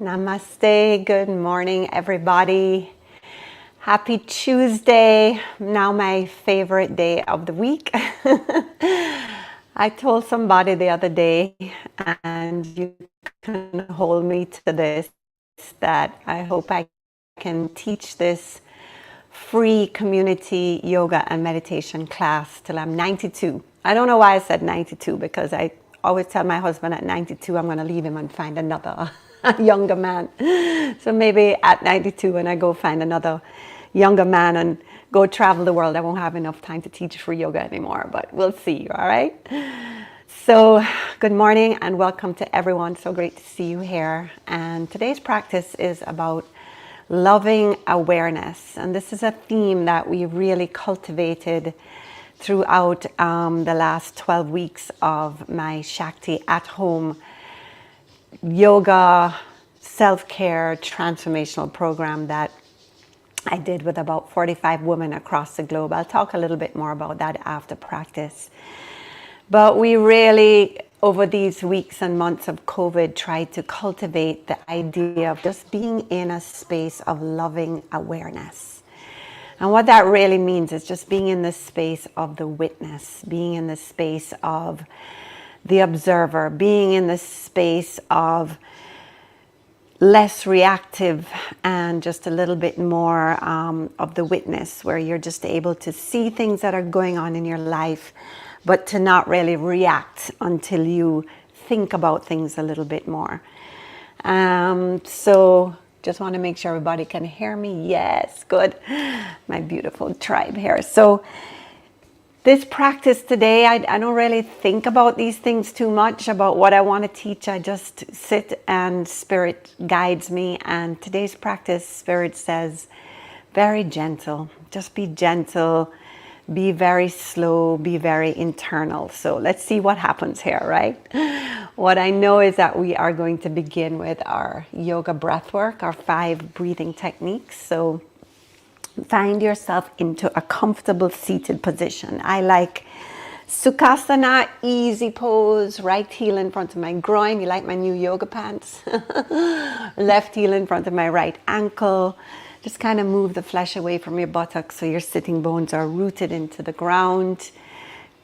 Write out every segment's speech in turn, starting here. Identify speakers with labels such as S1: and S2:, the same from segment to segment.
S1: Namaste. Good morning, everybody. Happy Tuesday. Now my favorite day of the week. I told somebody the other day, and you can hold me to this, that I hope I can teach this free community yoga and meditation class till I'm 92. I don't know why I said 92, because I always tell my husband at 92 I'm going to leave him and find another younger man. So maybe at 92, when I go find another younger man and go travel the world, I won't have enough time to teach free yoga anymore, but we'll see. All right. So good morning and welcome to everyone. So great to see you here. And today's practice is about loving awareness. And this is a theme that we really cultivated throughout the last 12 weeks of my Shakti at home yoga, self-care, transformational program that I did with about 45 women across the globe. I'll talk a little bit more about that after practice. But we really, over these weeks and months of COVID, tried to cultivate the idea of just being in a space of loving awareness. And what that really means is just being in the space of the witness, being in the space of the observer, being in the space of less reactive and just a little bit more of the witness, where you're just able to see things that are going on in your life, but to not really react until you think about things a little bit more. So just want to make sure everybody can hear me. Yes, good. My beautiful tribe here. So this practice today, I don't really think about these things too much, about what I want to teach. I just sit and Spirit guides me. And today's practice, Spirit says, very gentle. Just be gentle, be very slow, be very internal. So let's see what happens here, right? What I know is that we are going to begin with our yoga breath work, our 5 breathing techniques. So find yourself into a comfortable seated position. I like Sukhasana, easy pose, right heel in front of my groin. You like my new yoga pants? Left heel in front of my right ankle. Just kind of move the flesh away from your buttocks so your sitting bones are rooted into the ground.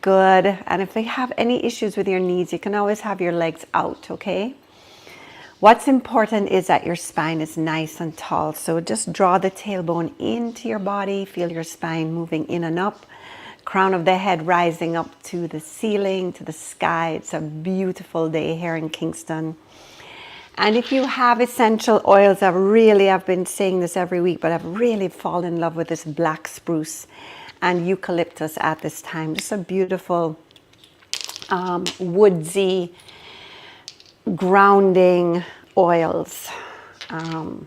S1: Good. And if you have any issues with your knees, you can always have your legs out, okay? What's important is that your spine is nice and tall. So just draw the tailbone into your body. Feel your spine moving in and up. Crown of the head rising up to the ceiling, to the sky. It's a beautiful day here in Kingston. And if you have essential oils, I've been saying this every week, but I've really fallen in love with this black spruce and eucalyptus at this time. Just a beautiful woodsy, grounding oils. And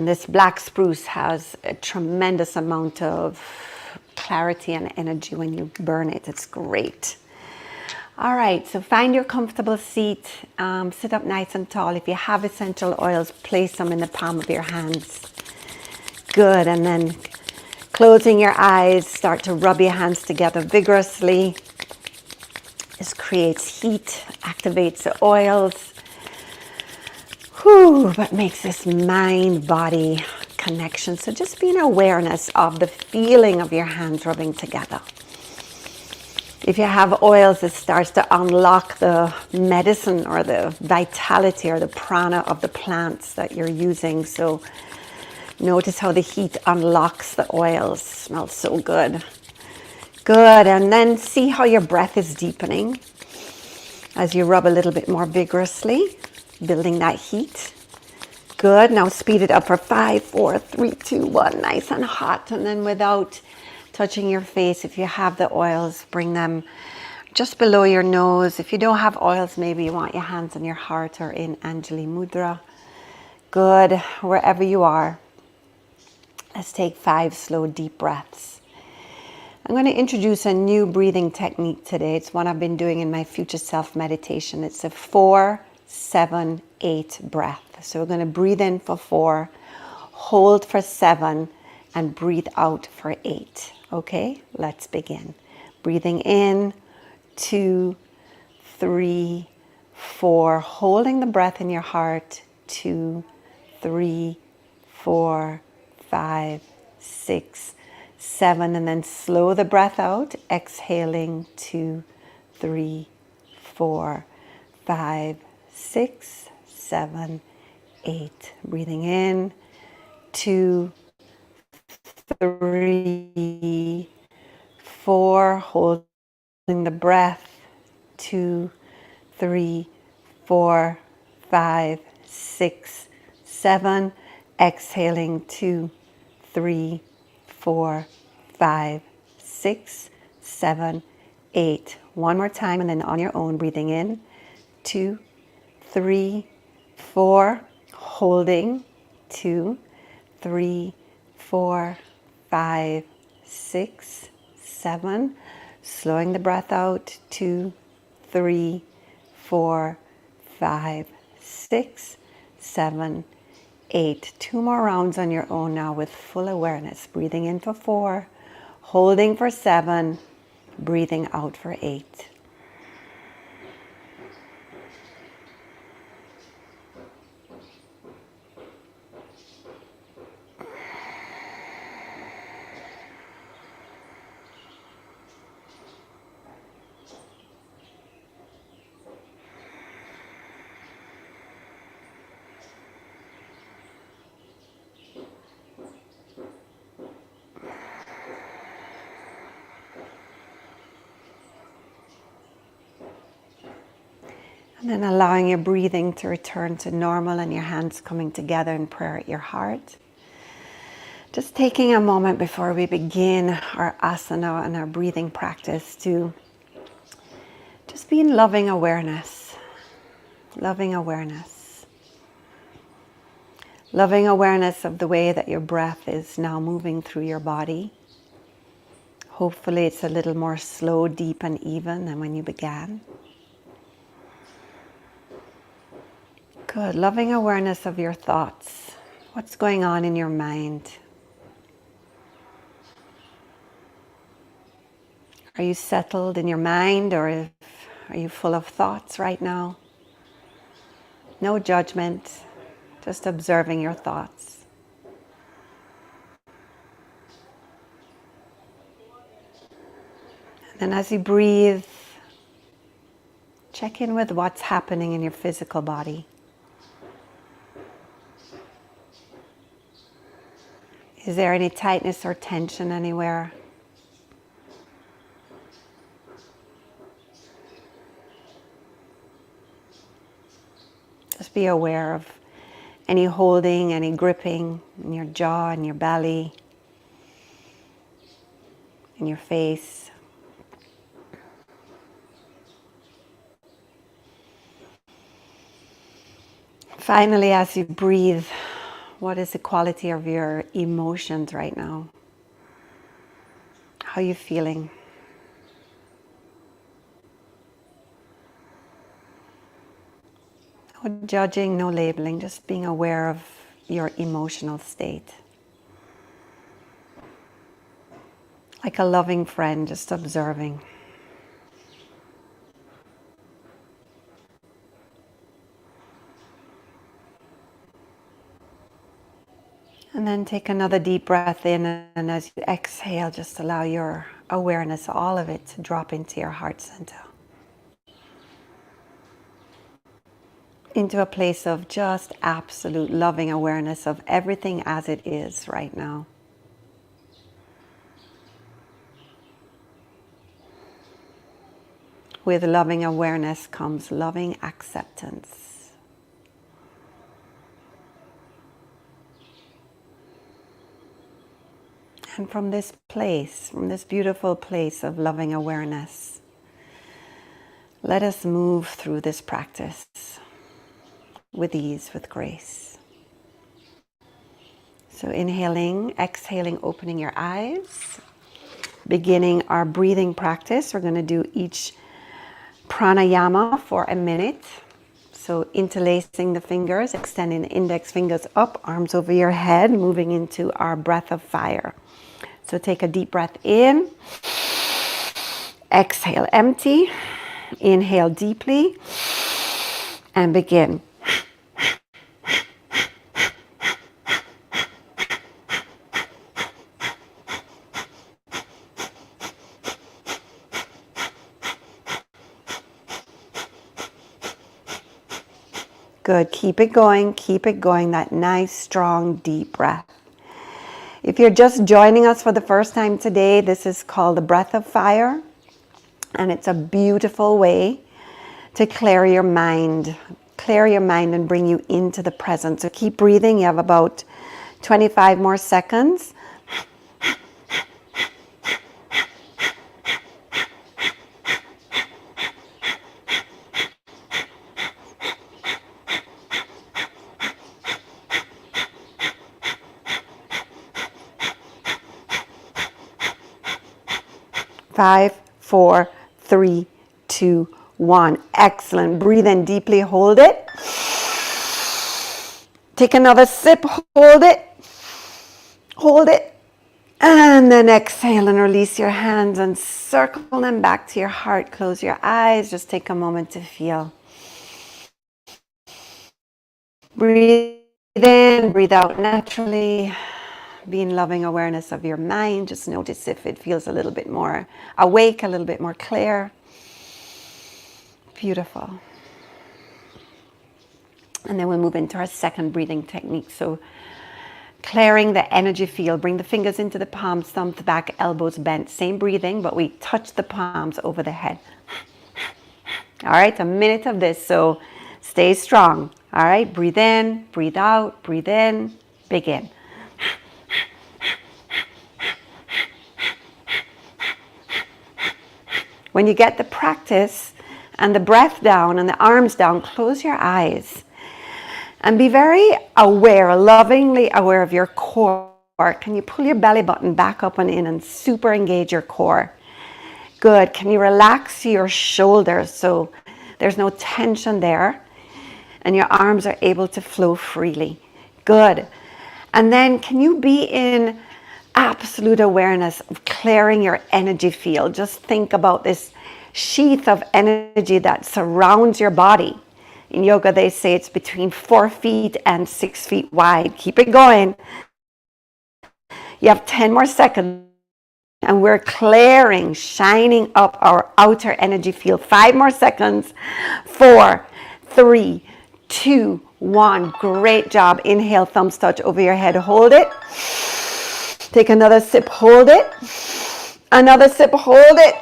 S1: this black spruce has a tremendous amount of clarity and energy when you burn it. It's great. All right, so find your comfortable seat. Sit up nice and tall. If you have essential oils, place them in the palm of your hands. Good, and then closing your eyes, start to rub your hands together vigorously. This creates heat, activates the oils, but makes this mind-body connection. So just be in awareness of the feeling of your hands rubbing together. If you have oils, it starts to unlock the medicine or the vitality or the prana of the plants that you're using. So notice how the heat unlocks the oils. Smells so good. Good, and then see how your breath is deepening as you rub a little bit more vigorously, building that heat. Good, now speed it up for 5, 4, 3, 2, 1, nice and hot. And then without touching your face, if you have the oils, bring them just below your nose. If you don't have oils, maybe you want your hands on your heart or in Anjali Mudra. Good, wherever you are. Let's take 5 slow, deep breaths. I'm going to introduce a new breathing technique today. It's one I've been doing in my Future Self meditation. It's a 4, 7, 8 breath. So we're going to breathe in for 4, hold for 7, and breathe out for 8. Okay, let's begin. Breathing in, 2, 3, 4, holding the breath in your heart, 2, 3, 4, 5, 6, 7, and then slow the breath out, exhaling 2, 3, 4, 5, 6, 7, 8. Breathing in, 2, 3, 4, holding the breath, 2, 3, 4, 5, 6, 7, exhaling 2, 3, 4, 5, 6, 7, 8. One more time, and then on your own, breathing in, 2, 3, 4, holding, 2, 3, 4, 5, 6, 7, slowing the breath out, 2, 3, 4, 5, 6, 7, 8. Two more rounds on your own now with full awareness. Breathing in for 4, holding for 7, breathing out for 8. And then allowing your breathing to return to normal and your hands coming together in prayer at your heart. Just taking a moment before we begin our asana and our breathing practice to just be in loving awareness. Loving awareness. Loving awareness of the way that your breath is now moving through your body. Hopefully it's a little more slow, deep, and even than when you began. Good. Loving awareness of your thoughts. What's going on in your mind? Are you settled in your mind, or are you full of thoughts right now? No judgment, just observing your thoughts. And then as you breathe, check in with what's happening in your physical body. Is there any tightness or tension anywhere? Just be aware of any holding, any gripping in your jaw, in your belly, in your face. Finally, as you breathe, what is the quality of your emotions right now? How are you feeling? No judging, no labeling, just being aware of your emotional state. Like a loving friend, just observing. And then take another deep breath in, and as you exhale, just allow your awareness, all of it, to drop into your heart center. Into a place of just absolute loving awareness of everything as it is right now. With loving awareness comes loving acceptance. And from this place, from this beautiful place of loving awareness, let us move through this practice with ease, with grace. So inhaling, exhaling, opening your eyes. Beginning our breathing practice, we're going to do each pranayama for a minute. So interlacing the fingers, extending the index fingers up, arms over your head, moving into our breath of fire. So take a deep breath in, exhale, empty, inhale deeply, and begin. Good. Keep it going. Keep it going. That nice, strong, deep breath. If you're just joining us for the first time today, this is called the Breath of Fire. And it's a beautiful way to clear your mind and bring you into the present. So keep breathing. You have about 25 more seconds. 5, 4, 3, 2, 1. Excellent. Breathe in deeply. Hold it. Take another sip. Hold it. Hold it. And then exhale and release your hands and circle them back to your heart. Close your eyes. Just take a moment to feel. Breathe in, breathe out naturally. Be in loving awareness of your mind. Just notice if it feels a little bit more awake, a little bit more clear. Beautiful. And then we'll move into our second breathing technique. So clearing the energy field. Bring the fingers into the palms, thumbs back, elbows bent. Same breathing, but we touch the palms over the head. All right, a minute of this. So stay strong. All right, breathe in, breathe out, breathe in, begin. When you get the practice and the breath down and the arms down, close your eyes and be very aware, lovingly aware of your core. Can you pull your belly button back up and in and super engage your core? Good. Can you relax your shoulders so there's no tension there and your arms are able to flow freely? Good. And then can you be in absolute awareness of clearing your energy field? Just think about this sheath of energy that surrounds your body. In yoga, they say it's between 4 feet and 6 feet wide. Keep it going. You have 10 more seconds. And we're clearing, shining up our outer energy field. 5 more seconds. 4, 3, 2, 1. Great job. Inhale, thumbs touch over your head. Hold it. Take another sip, hold it. Another sip, hold it.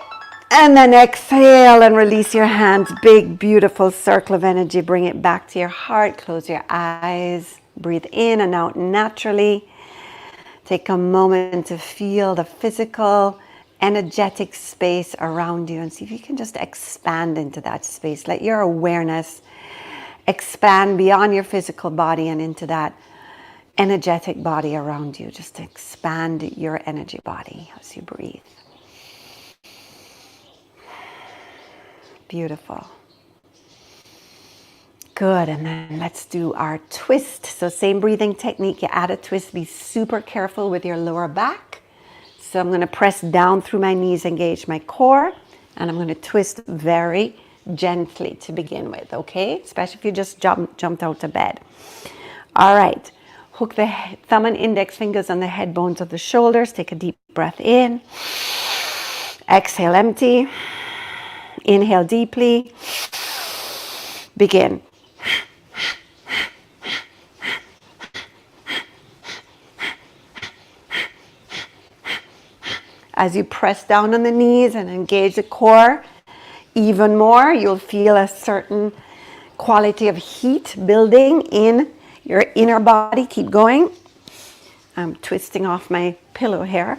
S1: And then exhale and release your hands. Big, beautiful circle of energy. Bring it back to your heart. Close your eyes. Breathe in and out naturally. Take a moment to feel the physical, energetic space around you and see if you can just expand into that space. Let your awareness expand beyond your physical body and into that energetic body around you. Just expand your energy body as you breathe. Beautiful. Good. And then let's do our twist. So same breathing technique. You add a twist. Be super careful with your lower back. So I'm going to press down through my knees, engage my core, and I'm going to twist very gently to begin with. Okay? Especially if you just jumped out of bed. All right. Hook the thumb and index fingers on the head bones of the shoulders. Take a deep breath in. Exhale, empty. Inhale deeply. Begin. As you press down on the knees and engage the core even more, you'll feel a certain quality of heat building in your inner body. Keep going. I'm twisting off my pillow here.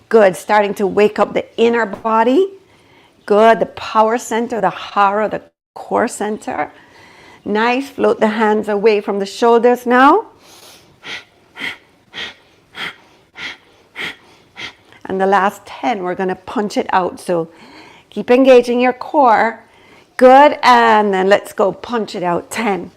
S1: Good. Starting to wake up the inner body. Good. The power center, the hara, the core center. Nice. Float the hands away from the shoulders now. And the last 10, we're going to punch it out. So keep engaging your core. Good. And then let's go punch it out. 10.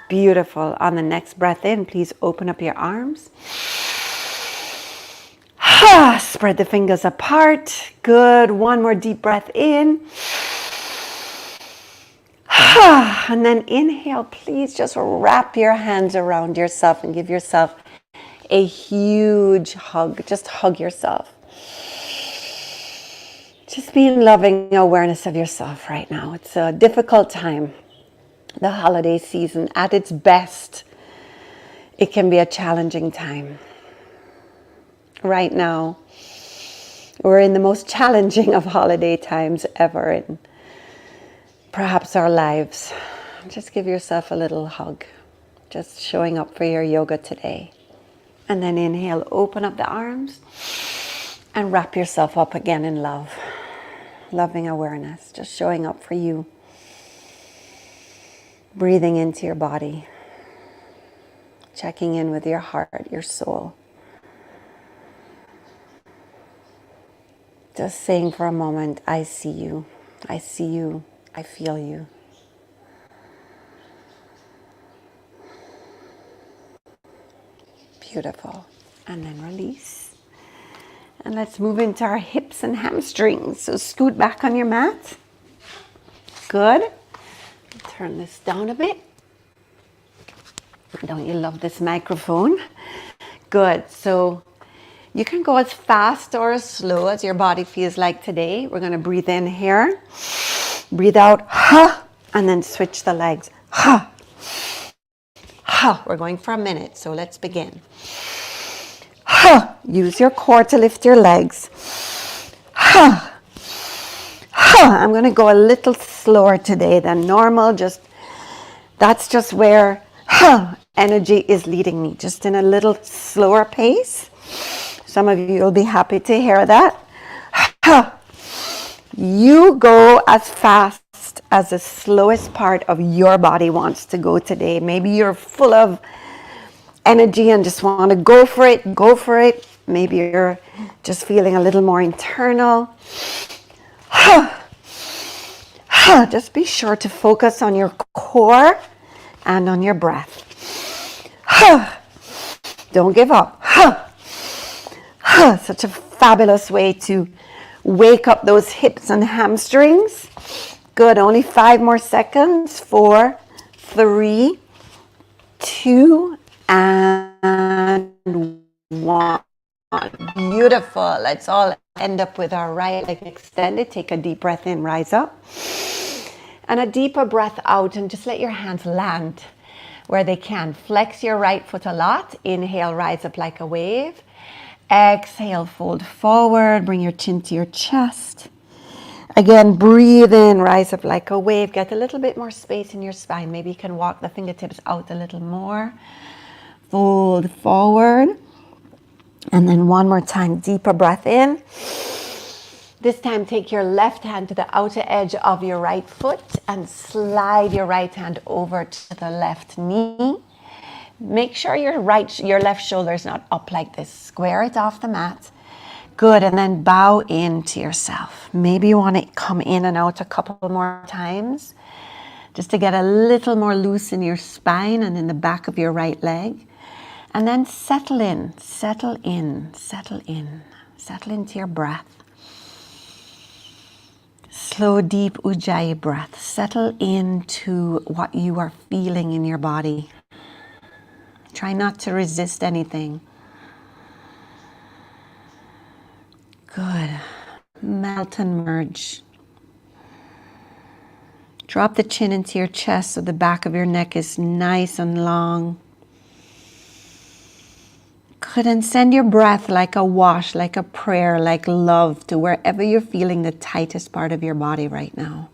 S1: Beautiful. On the next breath in, please open up your arms. Spread the fingers apart. Good. One more deep breath in. And then inhale, please just wrap your hands around yourself and give yourself a huge hug. Just hug yourself. Just be in loving awareness of yourself right now. It's a difficult time. The holiday season, at its best, it can be a challenging time. Right now, we're in the most challenging of holiday times ever in perhaps our lives. Just give yourself a little hug. Just showing up for your yoga today. And then inhale, open up the arms and wrap yourself up again in love. Loving awareness, just showing up for you. Breathing into your body. Checking in with your heart, your soul. Just saying for a moment, I see you. I see you. I feel you. Beautiful. And then release. And let's move into our hips and hamstrings. So scoot back on your mat. Good. Turn this down a bit. Don't you love this microphone? Good. So you can go as fast or as slow as your body feels like today. We're going to breathe in here. Breathe out. Ha. And then switch the legs. Ha. Ha. We're going for a minute. So let's begin. Ha. Use your core to lift your legs. Ha. Ha. I'm going to go a little slower today than normal. That's just where energy is leading me, just in a little slower pace. Some of you will be happy to hear that. You go as fast as the slowest part of your body wants to go today. Maybe you're full of energy and just want to go for it, go for it. Maybe you're just feeling a little more internal. Just be sure to focus on your core and on your breath. Don't give up. Such a fabulous way to wake up those hips and hamstrings. Good. Only 5 more seconds. 4, 3, 2, and 1. Beautiful. Let's all end up with our right leg extended. Take a deep breath in. Rise up. And a deeper breath out, and just let your hands land where they can. Flex your right foot a lot. Inhale, rise up like a wave. Exhale, fold forward. Bring your chin to your chest. Again, breathe in, rise up like a wave. Get a little bit more space in your spine. Maybe you can walk the fingertips out a little more. Fold forward. And then one more time, deeper breath in. This time, take your left hand to the outer edge of your right foot and slide your right hand over to the left knee. Make sure your left shoulder is not up like this. Square it off the mat. Good, and then bow into yourself. Maybe you want to come in and out a couple more times just to get a little more loose in your spine and in the back of your right leg. And then settle in, settle in, settle in. Settle into your breath. Slow, deep Ujjayi breath. Settle into what you are feeling in your body. Try not to resist anything. Good. Melt and merge. Drop the chin into your chest so the back of your neck is nice and long. Good, and send your breath like a wash, like a prayer, like love to wherever you're feeling the tightest part of your body right now.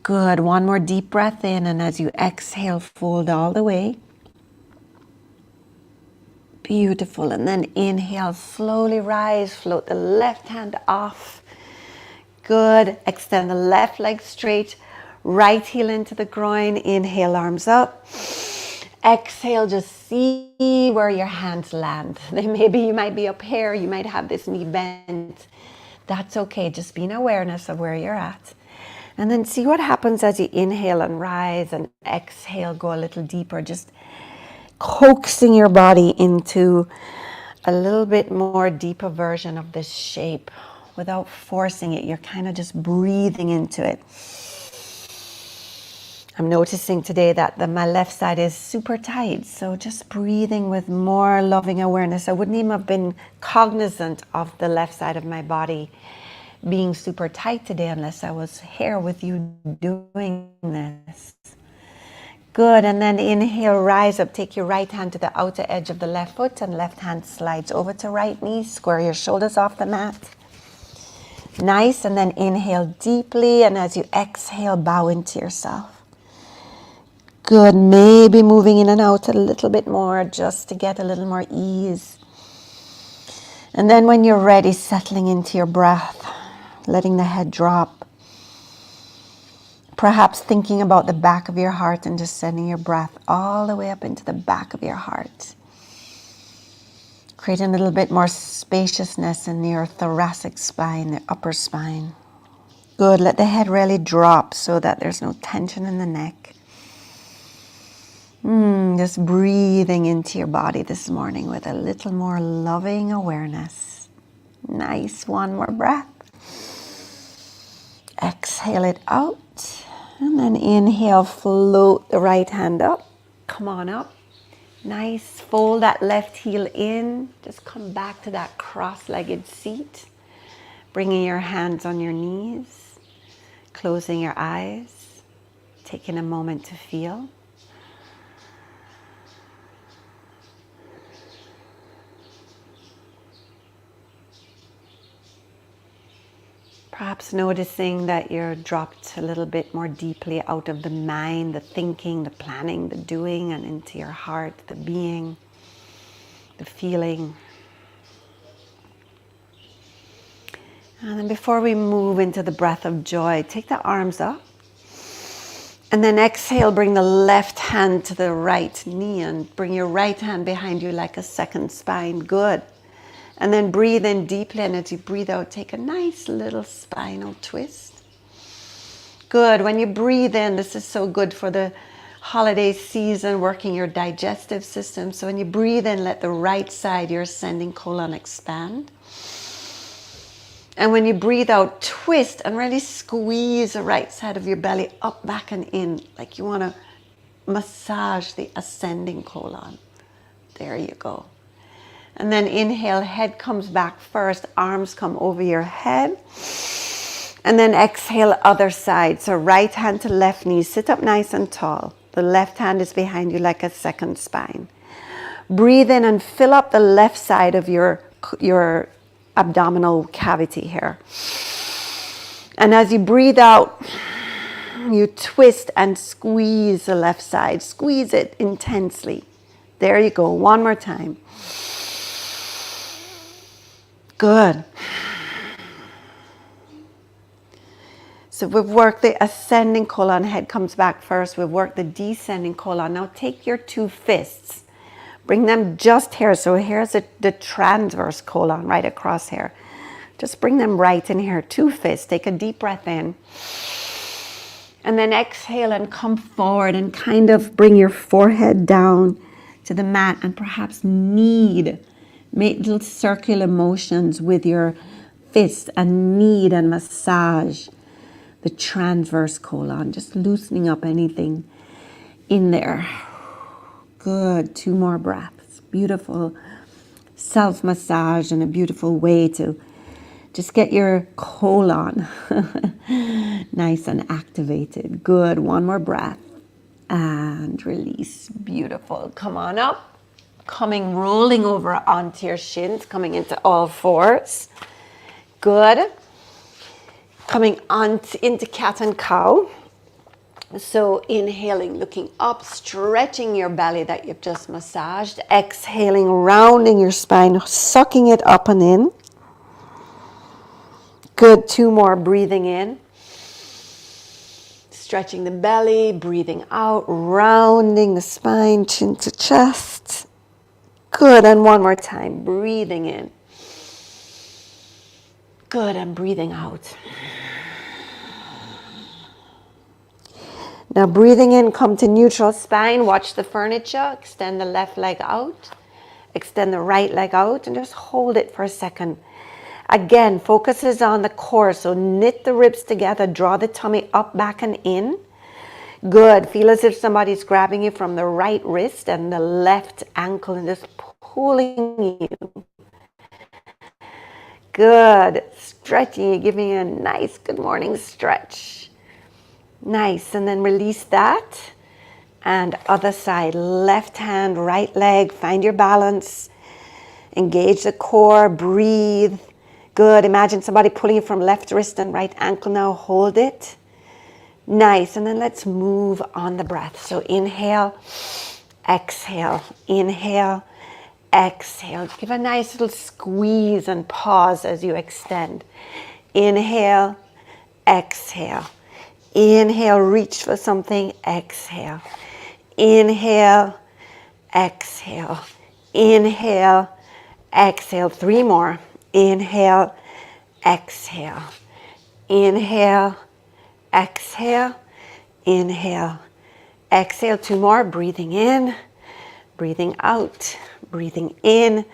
S1: Good, one more deep breath in, and as you exhale, fold all the way. Beautiful, and then inhale, slowly rise, float the left hand off. Good, extend the left leg straight, right heel into the groin, inhale, arms up. Exhale, just see where your hands land. Maybe you might be up here, you might have this knee bent. That's okay, just be in awareness of where you're at. And then see what happens as you inhale and rise, and exhale, go a little deeper, just coaxing your body into a little bit more deeper version of this shape without forcing it. You're kind of just breathing into it. I'm noticing today that my left side is super tight. So just breathing with more loving awareness. I wouldn't even have been cognizant of the left side of my body being super tight today unless I was here with you doing this. Good, and then inhale, rise up, take your right hand to the outer edge of the left foot and left hand slides over to right knee, square your shoulders off the mat. Nice, and then inhale deeply, and as you exhale, bow into yourself. Good, maybe moving in and out a little bit more just to get a little more ease. And then when you're ready, settling into your breath, letting the head drop. Perhaps thinking about the back of your heart and just sending your breath all the way up into the back of your heart. Creating a little bit more spaciousness in your thoracic spine, the upper spine. Good, let the head really drop so that there's no tension in the neck. Just breathing into your body this morning with a little more loving awareness. Nice, one more breath. Exhale it out. And then inhale, float the right hand up. Come on up. Nice, fold that left heel in. Just come back to that cross-legged seat. Bringing your hands on your knees. Closing your eyes. Taking a moment to feel. Perhaps noticing that you're dropped a little bit more deeply out of the mind, the thinking, the planning, the doing, and into your heart, the being, the feeling. And then before we move into the breath of joy, take the arms up. And then exhale, bring the left hand to the right knee and bring your right hand behind you like a second spine. Good. And then breathe in deeply, and as you breathe out, take a nice little spinal twist. Good. When you breathe in, this is so good for the holiday season, working your digestive system. So when you breathe in, let the right side, your ascending colon, expand. And when you breathe out, twist and really squeeze the right side of your belly up, back, and in, like you want to massage the ascending colon. There you go. And then inhale, head comes back first, arms come over your head. And then exhale, other side. So right hand to left knee, sit up nice and tall. The left hand is behind you like a second spine. Breathe in and fill up the left side of your abdominal cavity here. And as you breathe out, you twist and squeeze the left side. Squeeze it intensely. There you go, one more time. Good. So we've worked the ascending colon, head comes back first. We've worked the descending colon. Now take your two fists, bring them just here. So here's the transverse colon right across here. Just bring them right in here, two fists. Take a deep breath in. And then exhale and come forward and kind of bring your forehead down to the mat and perhaps make little circular motions with your fist and knead and massage the transverse colon, just loosening up anything in there. Good, 2 more breaths. Beautiful self-massage and a beautiful way to just get your colon nice and activated. Good, 1 more breath and release. Beautiful, come on up. Coming, rolling over onto your shins, coming into all fours. Good. Coming on into cat and cow. So inhaling, looking up, stretching your belly that you've just massaged. Exhaling, rounding your spine, sucking it up and in. Good, 2 more, breathing in. Stretching the belly, breathing out, rounding the spine, chin to chest. Good, and 1 more time, breathing in. Good, and breathing out. Now breathing in, come to neutral spine, watch the furniture, extend the left leg out, extend the right leg out, and just hold it for a second. Again, focus is on the core, so knit the ribs together, draw the tummy up, back, and in. Good. Feel as if somebody's grabbing you from the right wrist and the left ankle and just pulling you. Good. Stretching. You're giving you a nice good morning stretch. Nice. And then release that. And other side. Left hand, right leg. Find your balance. Engage the core. Breathe. Good. Imagine somebody pulling you from left wrist and right ankle now. Hold it. Nice. And then let's move on the breath. So inhale, exhale, inhale, exhale. Give a nice little squeeze and pause as you extend. Inhale, exhale. Inhale, reach for something, exhale. Inhale, exhale. Inhale, exhale. 3 more. Inhale, exhale. Inhale, exhale, inhale, exhale. 2 more. Breathing in, breathing out, breathing in,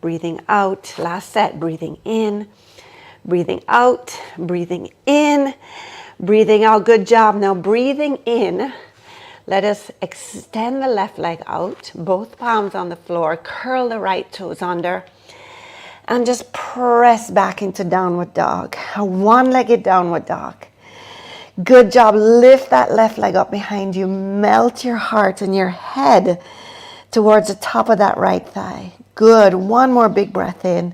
S1: breathing out. Last set. Breathing in, breathing out, breathing in, breathing out. Good job. Now breathing in, let us extend the left leg out, both palms on the floor, curl the right toes under, and just press back into downward dog. A one-legged downward dog. Good job. Lift that left leg up behind you. Melt your heart and your head towards the top of that right thigh. Good. 1 more big breath in.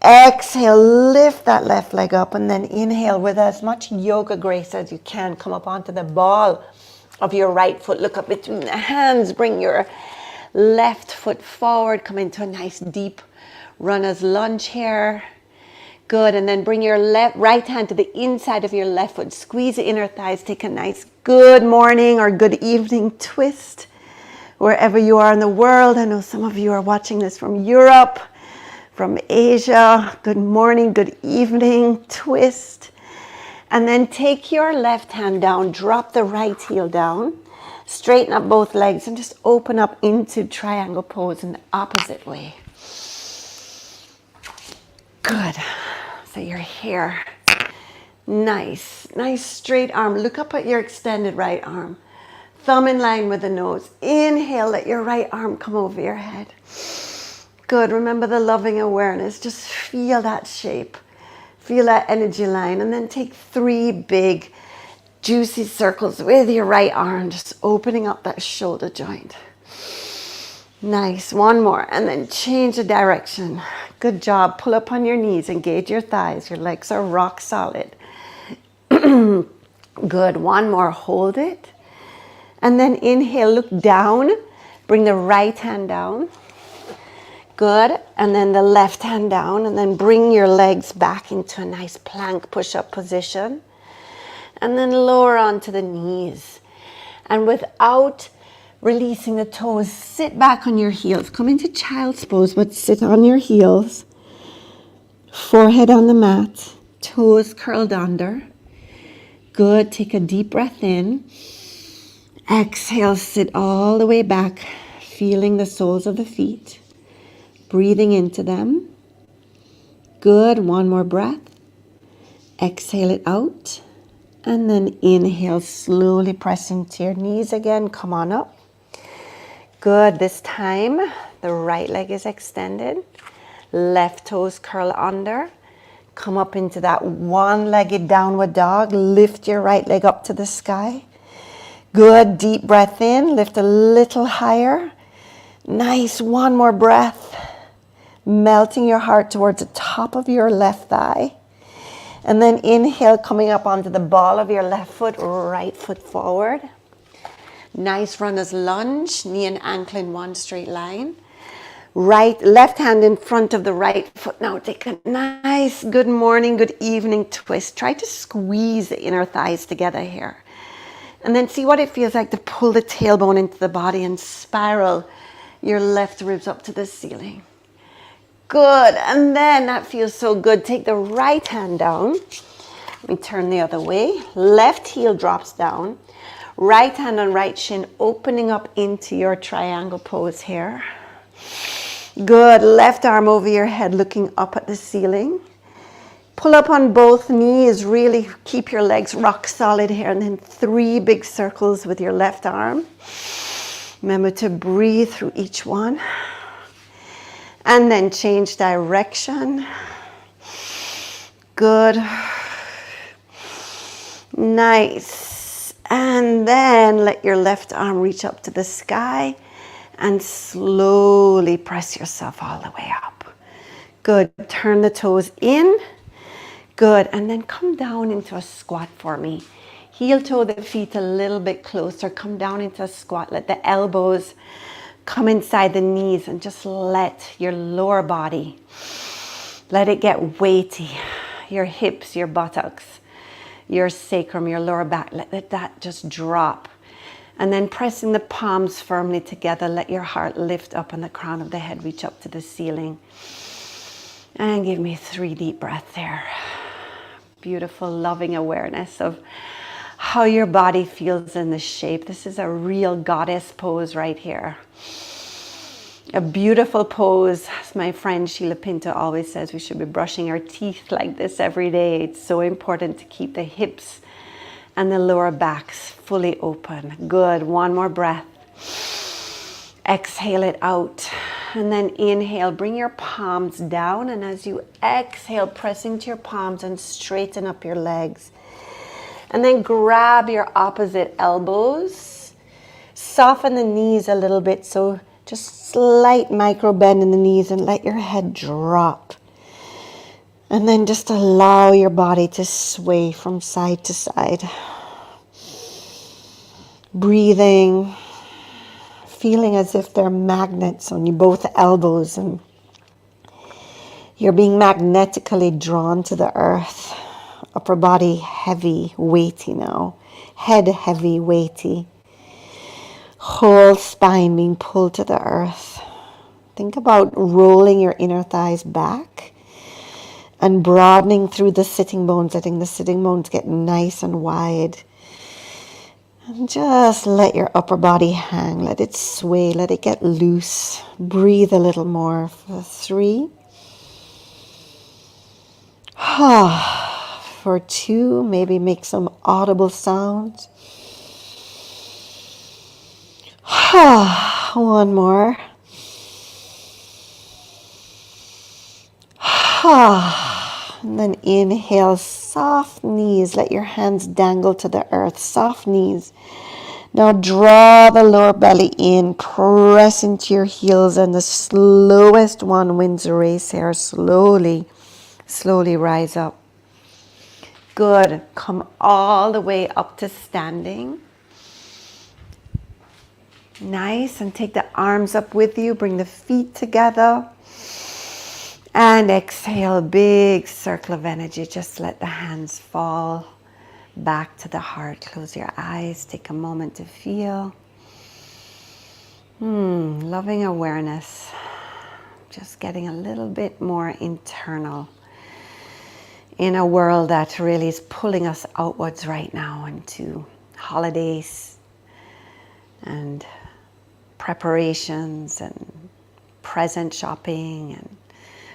S1: Exhale. Lift that left leg up and then inhale with as much yoga grace as you can. Come up onto the ball of your right foot. Look up between the hands. Bring your left foot forward. Come into a nice deep runner's lunge here. Good. And then bring your right hand to the inside of your left foot. Squeeze the inner thighs. Take a nice good morning or good evening twist wherever you are in the world. I know some of you are watching this from Europe, from Asia. Good morning, good evening twist. And then take your left hand down. Drop the right heel down. Straighten up both legs and just open up into triangle pose in the opposite way. Good. So you're here. Nice. Nice straight arm. Look up at your extended right arm. Thumb in line with the nose. Inhale, let your right arm come over your head. Good. Remember the loving awareness. Just feel that shape. Feel that energy line. And then take 3 big, juicy circles with your right arm. Just opening up that shoulder joint. Nice. 1 more. And then change the direction. Good job. Pull up on your knees. Engage your thighs. Your legs are rock solid. Good. 1 more. Hold it. And then inhale. Look down. Bring the right hand down. Good. And then the left hand down. And then bring your legs back into a nice plank push-up position. And then lower onto the knees. And without releasing the toes, sit back on your heels. Come into child's pose, but sit on your heels. Forehead on the mat. Toes curled under. Good. Take a deep breath in. Exhale, sit all the way back, feeling the soles of the feet. Breathing into them. Good. 1 more breath. Exhale it out. And then inhale, slowly press into your knees again. Come on up. Good. This time, the right leg is extended. Left toes curl under. Come up into that one-legged downward dog. Lift your right leg up to the sky. Good. Deep breath in. Lift a little higher. Nice. 1 more breath. Melting your heart towards the top of your left thigh. And then inhale, coming up onto the ball of your left foot, right foot forward. Nice runner's lunge, knee and ankle in one straight line. Left hand in front of the right foot. Now take a nice good morning, good evening twist. Try to squeeze the inner thighs together here. And then see what it feels like to pull the tailbone into the body and spiral your left ribs up to the ceiling. Good. And then that feels so good. Take the right hand down. Let me turn the other way. Left heel drops down. Right hand on right shin, opening up into your triangle pose here. Good. Left arm over your head, looking up at the ceiling. Pull up on both knees, really keep your legs rock solid here, and then 3 big circles with your left arm. Remember to breathe through each one. And then change direction. Good. Nice. And then let your left arm reach up to the sky and slowly press yourself all the way up. Good. Turn the toes in. Good. And then come down into a squat for me. Heel toe the feet a little bit closer. Come down into a squat. Let the elbows come inside the knees and just let your lower body, let it get weighty. Your hips, your buttocks, your sacrum, your lower back, let that just drop. And then pressing the palms firmly together, let your heart lift up and the crown of the head reach up to the ceiling. And give me 3 deep breaths there. Beautiful, loving awareness of how your body feels in the shape. This is a real goddess pose right here. A beautiful pose. As my friend Sheila Pinto always says, we should be brushing our teeth like this every day. It's so important to keep the hips and the lower backs fully open. Good. One more breath. Exhale it out. And then inhale. Bring your palms down. And as you exhale, press into your palms and straighten up your legs. And then grab your opposite elbows. Soften the knees a little bit. So just slight micro bend in the knees and let your head drop. And then just allow your body to sway from side to side. Breathing, feeling as if they're magnets on both elbows and you're being magnetically drawn to the earth. Upper body heavy, weighty now. Head heavy, weighty. Whole spine being pulled to the earth. Think about rolling your inner thighs back and broadening through the sitting bones, letting the sitting bones get nice and wide. And just let your upper body hang. Let it sway. Let it get loose. Breathe a little more for 3. For 2, maybe make some audible sounds. 1 more. And then inhale, soft knees. Let your hands dangle to the earth. Soft knees. Now draw the lower belly in. Press into your heels. And the slowest one wins the race here. Slowly rise up. Good. Come all the way up to standing. Nice. And take the arms up with you. Bring the feet together. And exhale, big circle of energy. Just let the hands fall back to the heart. Close your eyes. Take a moment to feel. Loving awareness. Just getting a little bit more internal in a world that really is pulling us outwards right now into holidays and preparations and present shopping and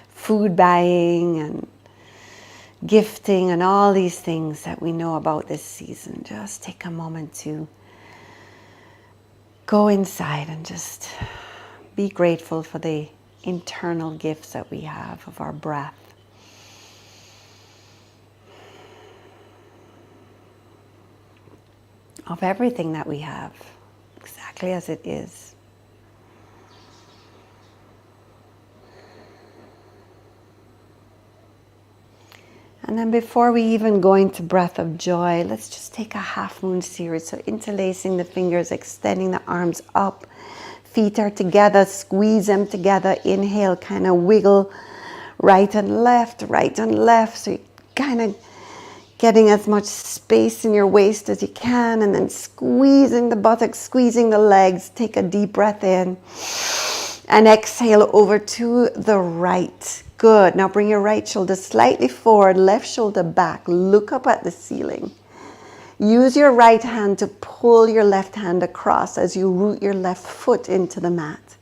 S1: food buying and gifting and all these things that we know about this season. Just take a moment to go inside and just be grateful for the internal gifts that we have of our breath. Of everything that we have, exactly as it is. And then before we even go into breath of joy, let's just take a half moon series. So interlacing the fingers, extending the arms up. Feet are together, squeeze them together. Inhale, kind of wiggle right and left. So you kind of getting as much space in your waist as you can, and then squeezing the buttocks, squeezing the legs. Take a deep breath in and exhale over to the right. Good. Now bring your right shoulder slightly forward, left shoulder back. Look up at the ceiling. Use your right hand to pull your left hand across as you root your left foot into the mat.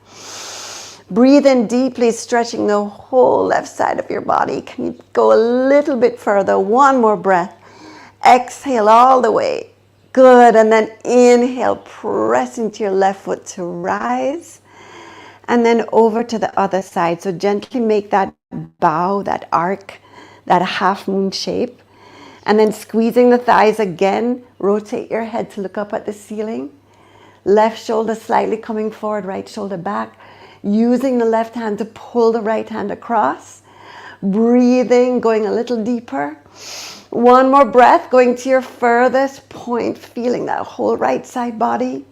S1: Breathe in deeply, stretching the whole left side of your body. Can you go a little bit further? One more breath. Exhale all the way. Good. And then inhale, press into your left foot to rise. And then over to the other side. So gently make that bow, that arc, that half moon shape. And then squeezing the thighs again, rotate your head to look up at the ceiling. Left shoulder slightly coming forward, right shoulder back. Using the left hand to pull the right hand across. Breathing, going a little deeper. One more breath, going to your furthest point, feeling that whole right side body.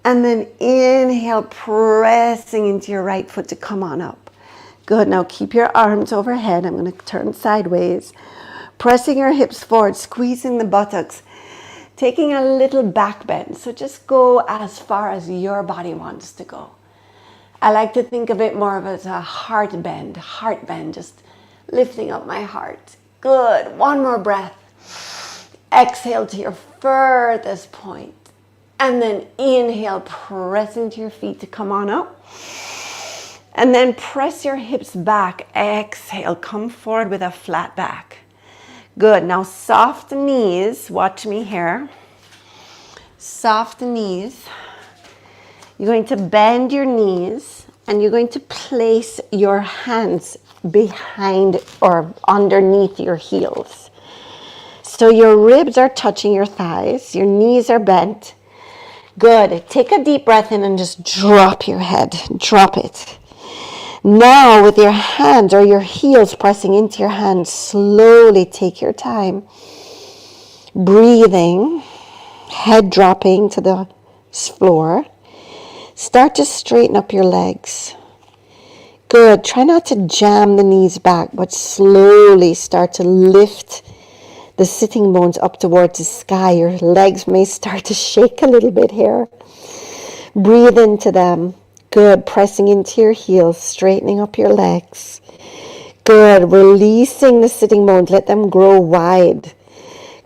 S1: And then inhale, pressing into your right foot to come on up. Good, now keep your arms overhead. I'm going to turn sideways. Pressing your hips forward, squeezing the buttocks. Taking a little back bend. So just go as far as your body wants to go. I like to think of it more of as a heart bend, just lifting up my heart. Good, one more breath. Exhale to your furthest point. And then inhale, press into your feet to come on up. And then press your hips back. Exhale, come forward with a flat back. Good, now soft knees, watch me here. Soft knees. You're going to bend your knees and you're going to place your hands behind or underneath your heels. So your ribs are touching your thighs, your knees are bent. Good. Take a deep breath in and just drop your head. Drop it. Now with your hands or your heels pressing into your hands, slowly take your time. Breathing, head dropping to the floor. Start to straighten up your legs. Good. Try not to jam the knees back, but slowly start to lift the sitting bones up towards the sky. Your legs may start to shake a little bit here. Breathe into them. Good. Pressing into your heels, straightening up your legs. Good. Releasing the sitting bones. Let them grow wide.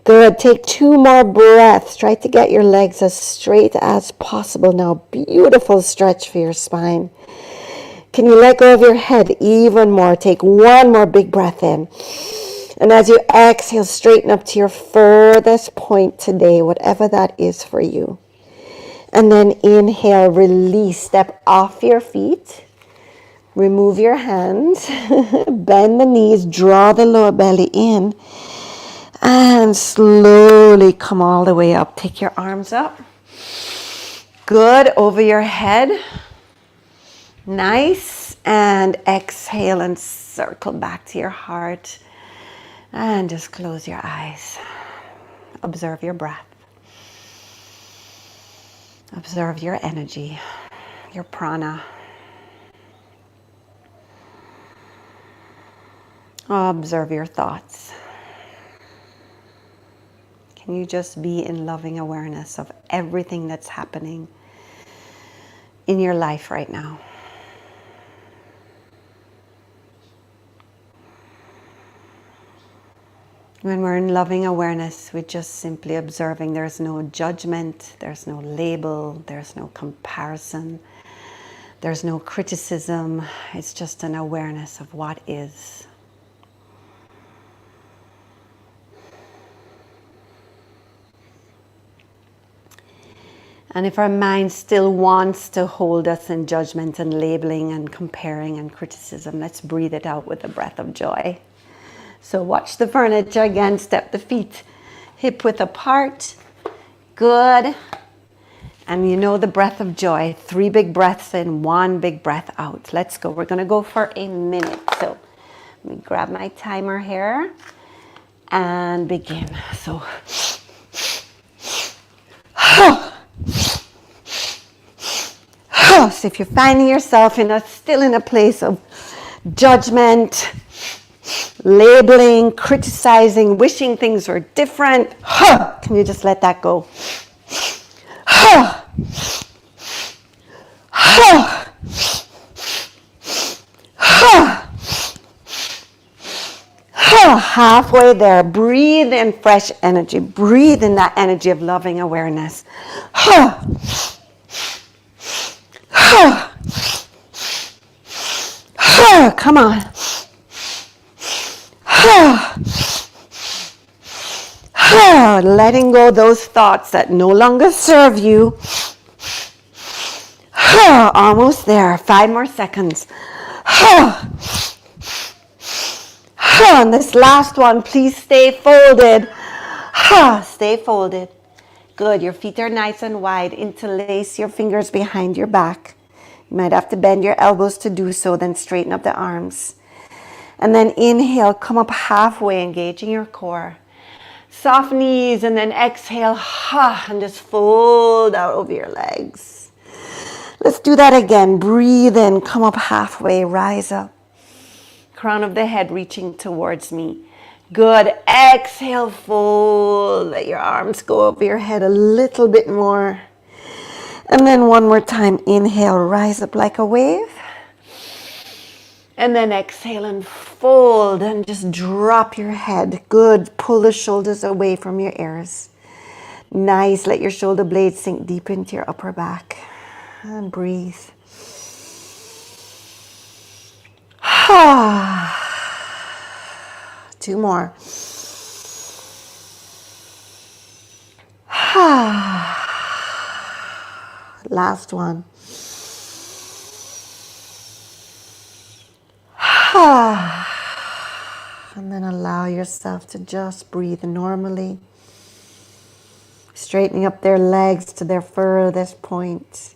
S1: Good. Take 2 more breaths. Try to get your legs as straight as possible now. Beautiful stretch for your spine. Can you let go of your head even more? Take 1 more big breath in. And as you exhale, straighten up to your furthest point today, whatever that is for you. And then inhale, release, step off your feet. Remove your hands, bend the knees, draw the lower belly in. And slowly come all the way up. Take your arms up. Good, over your head. Nice. And exhale and circle back to your heart. And just close your eyes. Observe your breath. Observe your energy, your prana. Observe your thoughts. Can you just be in loving awareness of everything that's happening in your life right now? When we're in loving awareness, we're just simply observing. There's no judgment, there's no label, there's no comparison, there's no criticism. It's just an awareness of what is. And if our mind still wants to hold us in judgment and labeling and comparing and criticism, let's breathe it out with a breath of joy. So watch the furniture again, step the feet hip width apart. Good. And you know the breath of joy. 3 big breaths in, 1 big breath out. Let's go. We're going to go for a minute. So let me grab my timer here and begin. So so if you're finding yourself still in a place of judgment, labeling, criticizing, wishing things were different, can you just let that go? Halfway there, breathe in fresh energy. Breathe in that energy of loving awareness. Come on. Letting go those thoughts that no longer serve you. Almost there. 5 more seconds. And this last one, please stay folded. Stay folded. Good. Your feet are nice and wide. Interlace your fingers behind your back. You might have to bend your elbows to do so, then straighten up the arms. And then inhale, come up halfway, engaging your core. Soft knees, and then exhale, and just fold out over your legs. Let's do that again. Breathe in, come up halfway, rise up. Crown of the head reaching towards me. Good. Exhale, fold. Let your arms go over your head a little bit more. And then one more time, inhale, rise up like a wave. And then exhale and fold and just drop your head. Good. Pull the shoulders away from your ears. Nice. Let your shoulder blades sink deep into your upper back. And breathe. 2 more. Last one. And then allow yourself to just breathe normally. Straightening up their legs to their furthest point.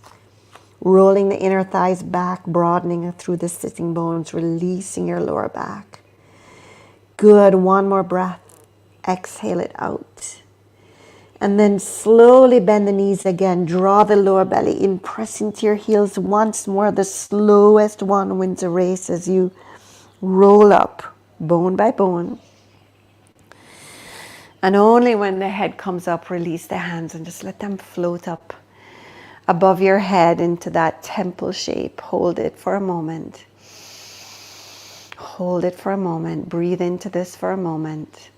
S1: Rolling the inner thighs back, broadening through the sitting bones, releasing your lower back. Good. One more breath. Exhale it out. And then slowly bend the knees again. Draw the lower belly in. Press into your heels once more. The slowest one wins a race as you roll up, bone by bone. And only when the head comes up, release the hands and just let them float up above your head into that temple shape. Hold it for a moment. Hold it for a moment. Breathe into this for a moment.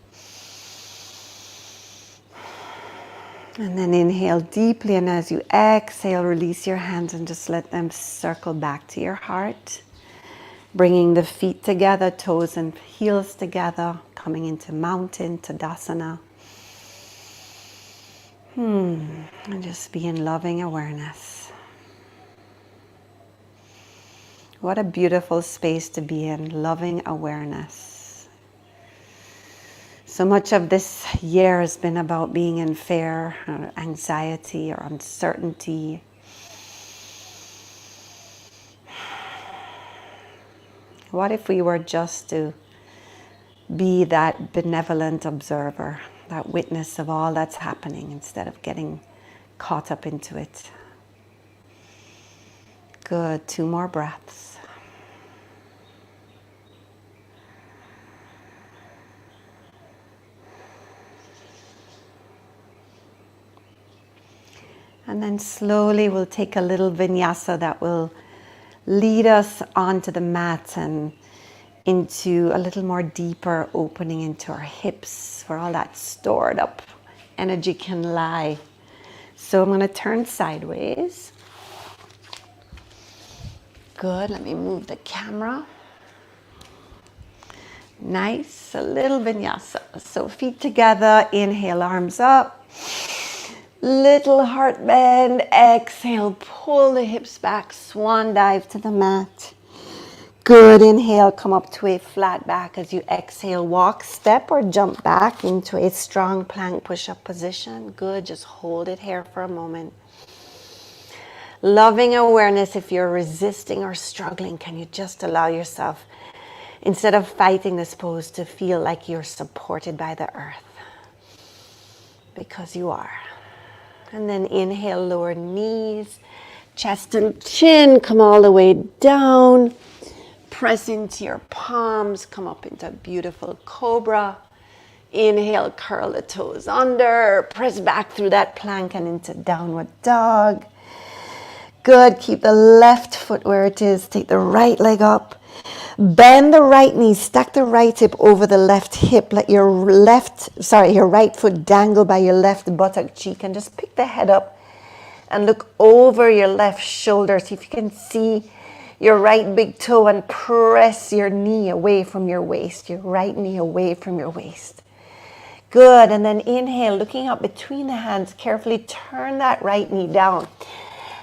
S1: And then inhale deeply, and as you exhale, release your hands and just let them circle back to your heart. Bringing the feet together, toes and heels together, coming into mountain Tadasana. And just be in loving awareness. What a beautiful space to be in, loving awareness. So much of this year has been about being in fear or anxiety or uncertainty. What if we were just to be that benevolent observer, that witness of all that's happening instead of getting caught up into it? Good. 2 more breaths. And then slowly we'll take a little vinyasa that will lead us onto the mat and into a little more deeper opening into our hips where all that stored up energy can lie. So I'm going to turn sideways. Good. Let me move the camera. Nice. A little vinyasa. So feet together. Inhale, arms up. Little heart bend. Exhale, pull the hips back. Swan dive to the mat. Good. Inhale, come up to a flat back. As you exhale, walk, step, or jump back into a strong plank push-up position. Good. Just hold it here for a moment. Loving awareness. If you're resisting or struggling, can you just allow yourself, instead of fighting this pose, to feel like you're supported by the earth? Because you are. And then inhale, lower knees, chest and chin, come all the way down. Press into your palms, come up into a beautiful cobra. Inhale, curl the toes under, press back through that plank and into downward dog. Good, keep the left foot where it is, take the right leg up. Bend the right knee, stack the right hip over the left hip. Let your right foot dangle by your left buttock cheek and just pick the head up and look over your left shoulder. See if you can see your right big toe and press your knee away from your waist, your right knee away from your waist. Good, and then inhale, looking up between the hands, carefully turn that right knee down.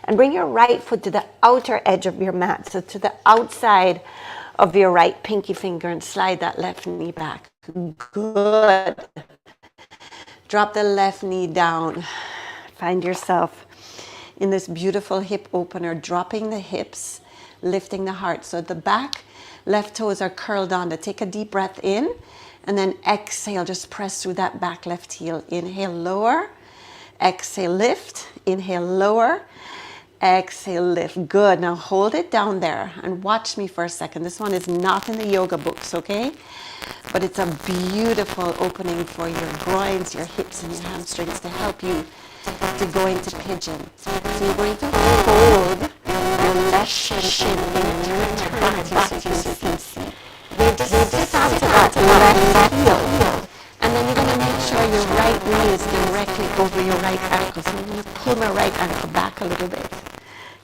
S1: And bring your right foot to the outer edge of your mat, so to the outside of your right pinky finger, and slide that left knee back. Good. Drop the left knee down. Find yourself in this beautiful hip opener, dropping the hips, lifting the heart. So the back left toes are curled under. Take a deep breath in, and then exhale, just press through that back left heel. Inhale, lower. Exhale, lift. Inhale, lower. Exhale, lift. Good. Now hold it down there and watch me for a second. This one is not in the yoga books, okay? But it's a beautiful opening for your groins, your hips, and your hamstrings to help you to go into pigeon. So you're going to hold your left shin in, turn it back to your feet. Just sit onto that left heel. And then you're going to make sure your right knee is directly over your right ankle. So I'm going to pull my right ankle back a little bit.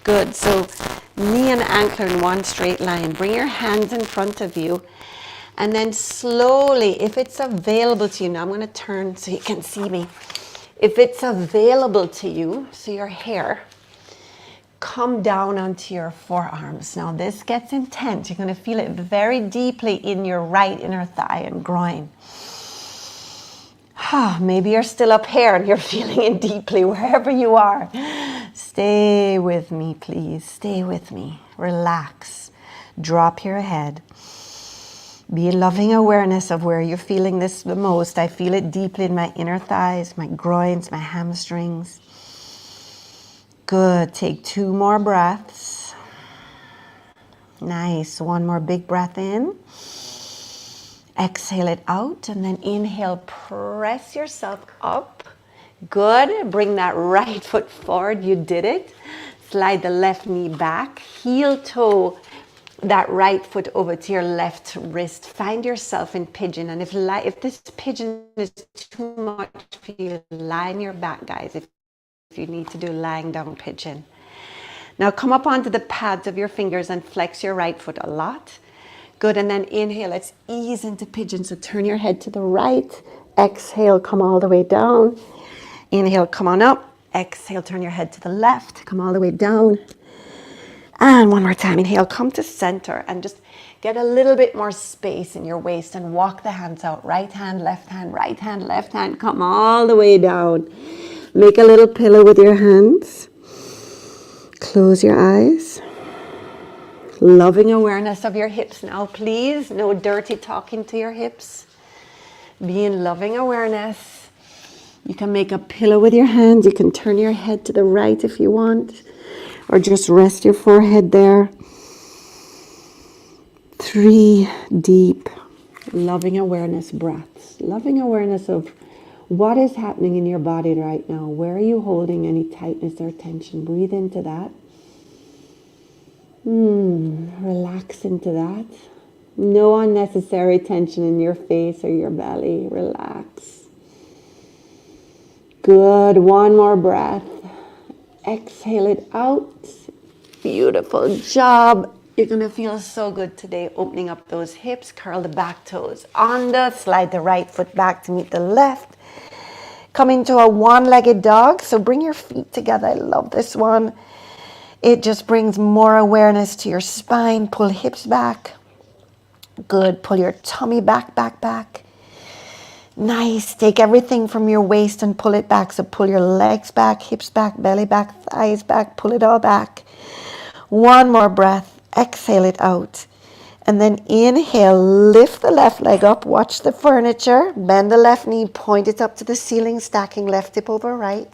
S1: Good. So knee and ankle in one straight line. Bring your hands in front of you. And then slowly, if it's available to you, now I'm going to turn so you can see me. If it's available to you, so your hair, come down onto your forearms. Now this gets intense. You're going to feel it very deeply in your right inner thigh and groin. Maybe you're still up here and you're feeling it deeply wherever you are. Stay with me, please. Stay with me. Relax. Drop your head. Be in loving awareness of where you're feeling this the most. I feel it deeply in my inner thighs, my groins, my hamstrings. Good. Take 2 more breaths. Nice. 1 more big breath in. Exhale it out, and then inhale, press yourself up. Good. Bring that right foot forward. You did it. Slide the left knee back. Heel toe that right foot over to your left wrist. Find yourself in pigeon. And if this pigeon is too much for you, lie on your back, guys, if you need to do lying down pigeon. Now come up onto the pads of your fingers and flex your right foot a lot. Good, and then inhale, let's ease into pigeon. So turn your head to the right. Exhale, come all the way down. Inhale, come on up. Exhale, turn your head to the left. Come all the way down. And one more time, inhale, come to center and just get a little bit more space in your waist and walk the hands out. Right hand, left hand, right hand, left hand. Come all the way down. Make a little pillow with your hands. Close your eyes. Loving awareness of your hips now, please. No dirty talking to your hips. Be in loving awareness. You can make a pillow with your hands. You can turn your head to the right if you want, or just rest your forehead there. 3 deep, loving awareness breaths. Loving awareness of what is happening in your body right now. Where are you holding any tightness or tension? Breathe into that. Relax into that. No unnecessary tension in your face or your belly. Relax. Good. 1 more breath. Exhale it out. Beautiful job. You're going to feel so good today. Opening up those hips. Curl the back toes under. Slide the right foot back to meet the left. Come into a one-legged dog. So bring your feet together. I love this one. It just brings more awareness to your spine. Pull hips back. Good. Pull your tummy back, back, back. Nice. Take everything from your waist and pull it back. So pull your legs back, hips back, belly back, thighs back. Pull it all back. 1 more breath. Exhale it out. And then inhale. Lift the left leg up. Watch the furniture. Bend the left knee. Point it up to the ceiling. Stacking left hip over right.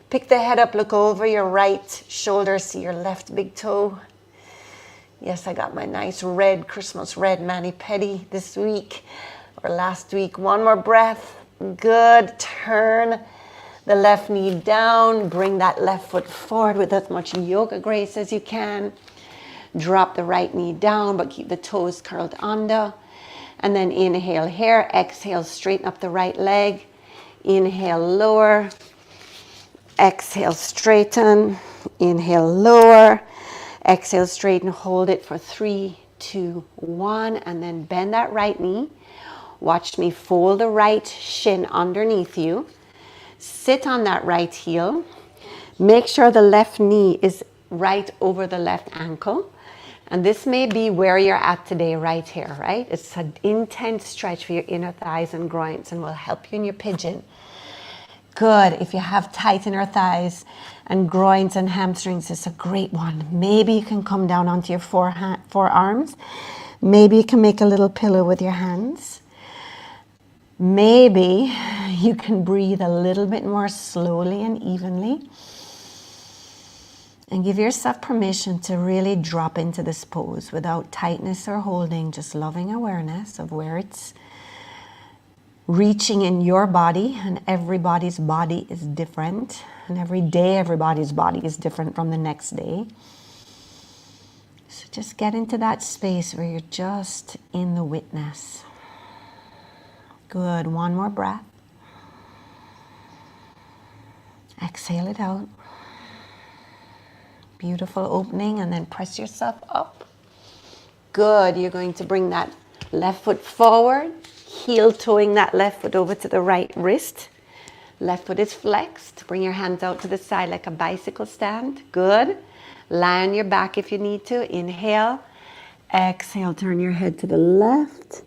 S1: Pick the head up, look over your right shoulder, see your left big toe. Yes, I got my nice red, Christmas red mani-pedi this week or last week. 1 more breath. Good. Turn the left knee down. Bring that left foot forward with as much yoga grace as you can. Drop the right knee down, but keep the toes curled under. And then inhale here. Exhale, straighten up the right leg. Inhale, lower. Exhale, straighten. Inhale, lower. Exhale, straighten, hold it for 3, 2, 1, and then bend that right knee. Watch me fold the right shin underneath you. Sit on that right heel. Make sure the left knee is right over the left ankle. And this may be where you're at today, right here, right? It's an intense stretch for your inner thighs and groins and will help you in your pigeon. Good. If you have tight inner thighs and groins and hamstrings, it's a great one. Maybe you can come down onto your forearms. Maybe you can make a little pillow with your hands. Maybe you can breathe a little bit more slowly and evenly. And give yourself permission to really drop into this pose without tightness or holding, just loving awareness of where it's reaching in your body. And everybody's body is different. And every day, everybody's body is different from the next day. So just get into that space where you're just in the witness. Good. One more breath. Exhale it out. Beautiful opening, and then press yourself up. Good. You're going to bring that left foot forward, heel toeing that left foot over to the right wrist. Left foot is flexed. Bring your hands out to the side like a bicycle stand. Good. Lie on your back if you need to. Inhale. Exhale, turn your head to the left.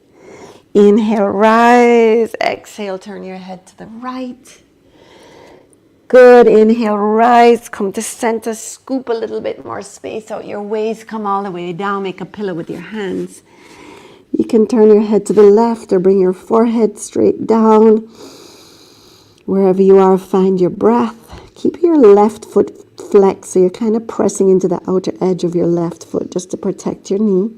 S1: Inhale, rise. Exhale, turn your head to the right. Good. Inhale, rise. Come to center. Scoop a little bit more space out your waist. Come all the way down. Make a pillow with your hands. You can turn your head to the left or bring your forehead straight down. Wherever you are, find your breath. Keep your left foot flexed, so you're kind of pressing into the outer edge of your left foot just to protect your knee.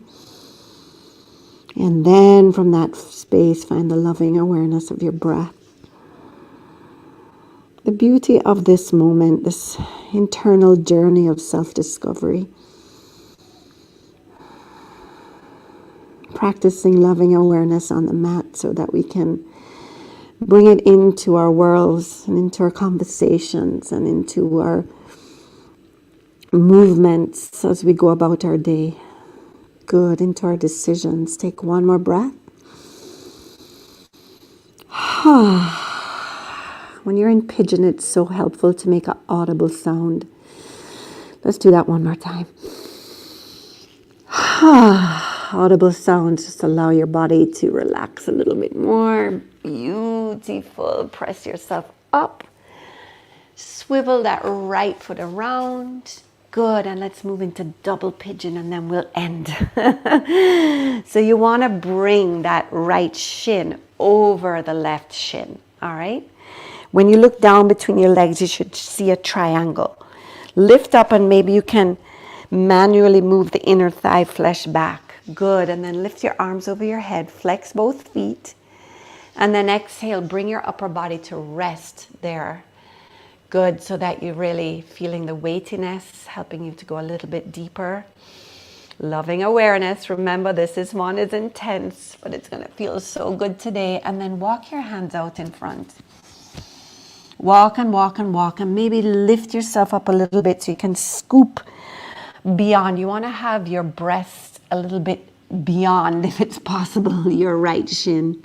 S1: And then from that space, find the loving awareness of your breath. The beauty of this moment, this internal journey of self-discovery. Practicing loving awareness on the mat so that we can bring it into our worlds and into our conversations and into our movements as we go about our day. Good. Into our decisions. Take one more breath. When you're in pigeon, it's so helpful to make an audible sound. Let's do that one more time. Audible sounds just allow your body to relax a little bit more. Beautiful. Press yourself up. Swivel that right foot around. Good. And let's move into double pigeon and then we'll end. So you want to bring that right shin over the left shin. All right. When you look down between your legs, you should see a triangle. Lift up and maybe you can manually move the inner thigh flesh back. Good. And then lift your arms over your head. Flex both feet. And then exhale. Bring your upper body to rest there. Good. So that you're really feeling the weightiness, helping you to go a little bit deeper. Loving awareness. Remember, this is one is intense, but it's going to feel so good today. And then walk your hands out in front. Walk and walk and walk, and maybe lift yourself up a little bit so you can scoop beyond. You want to have your breast a little bit beyond, if it's possible, your right shin.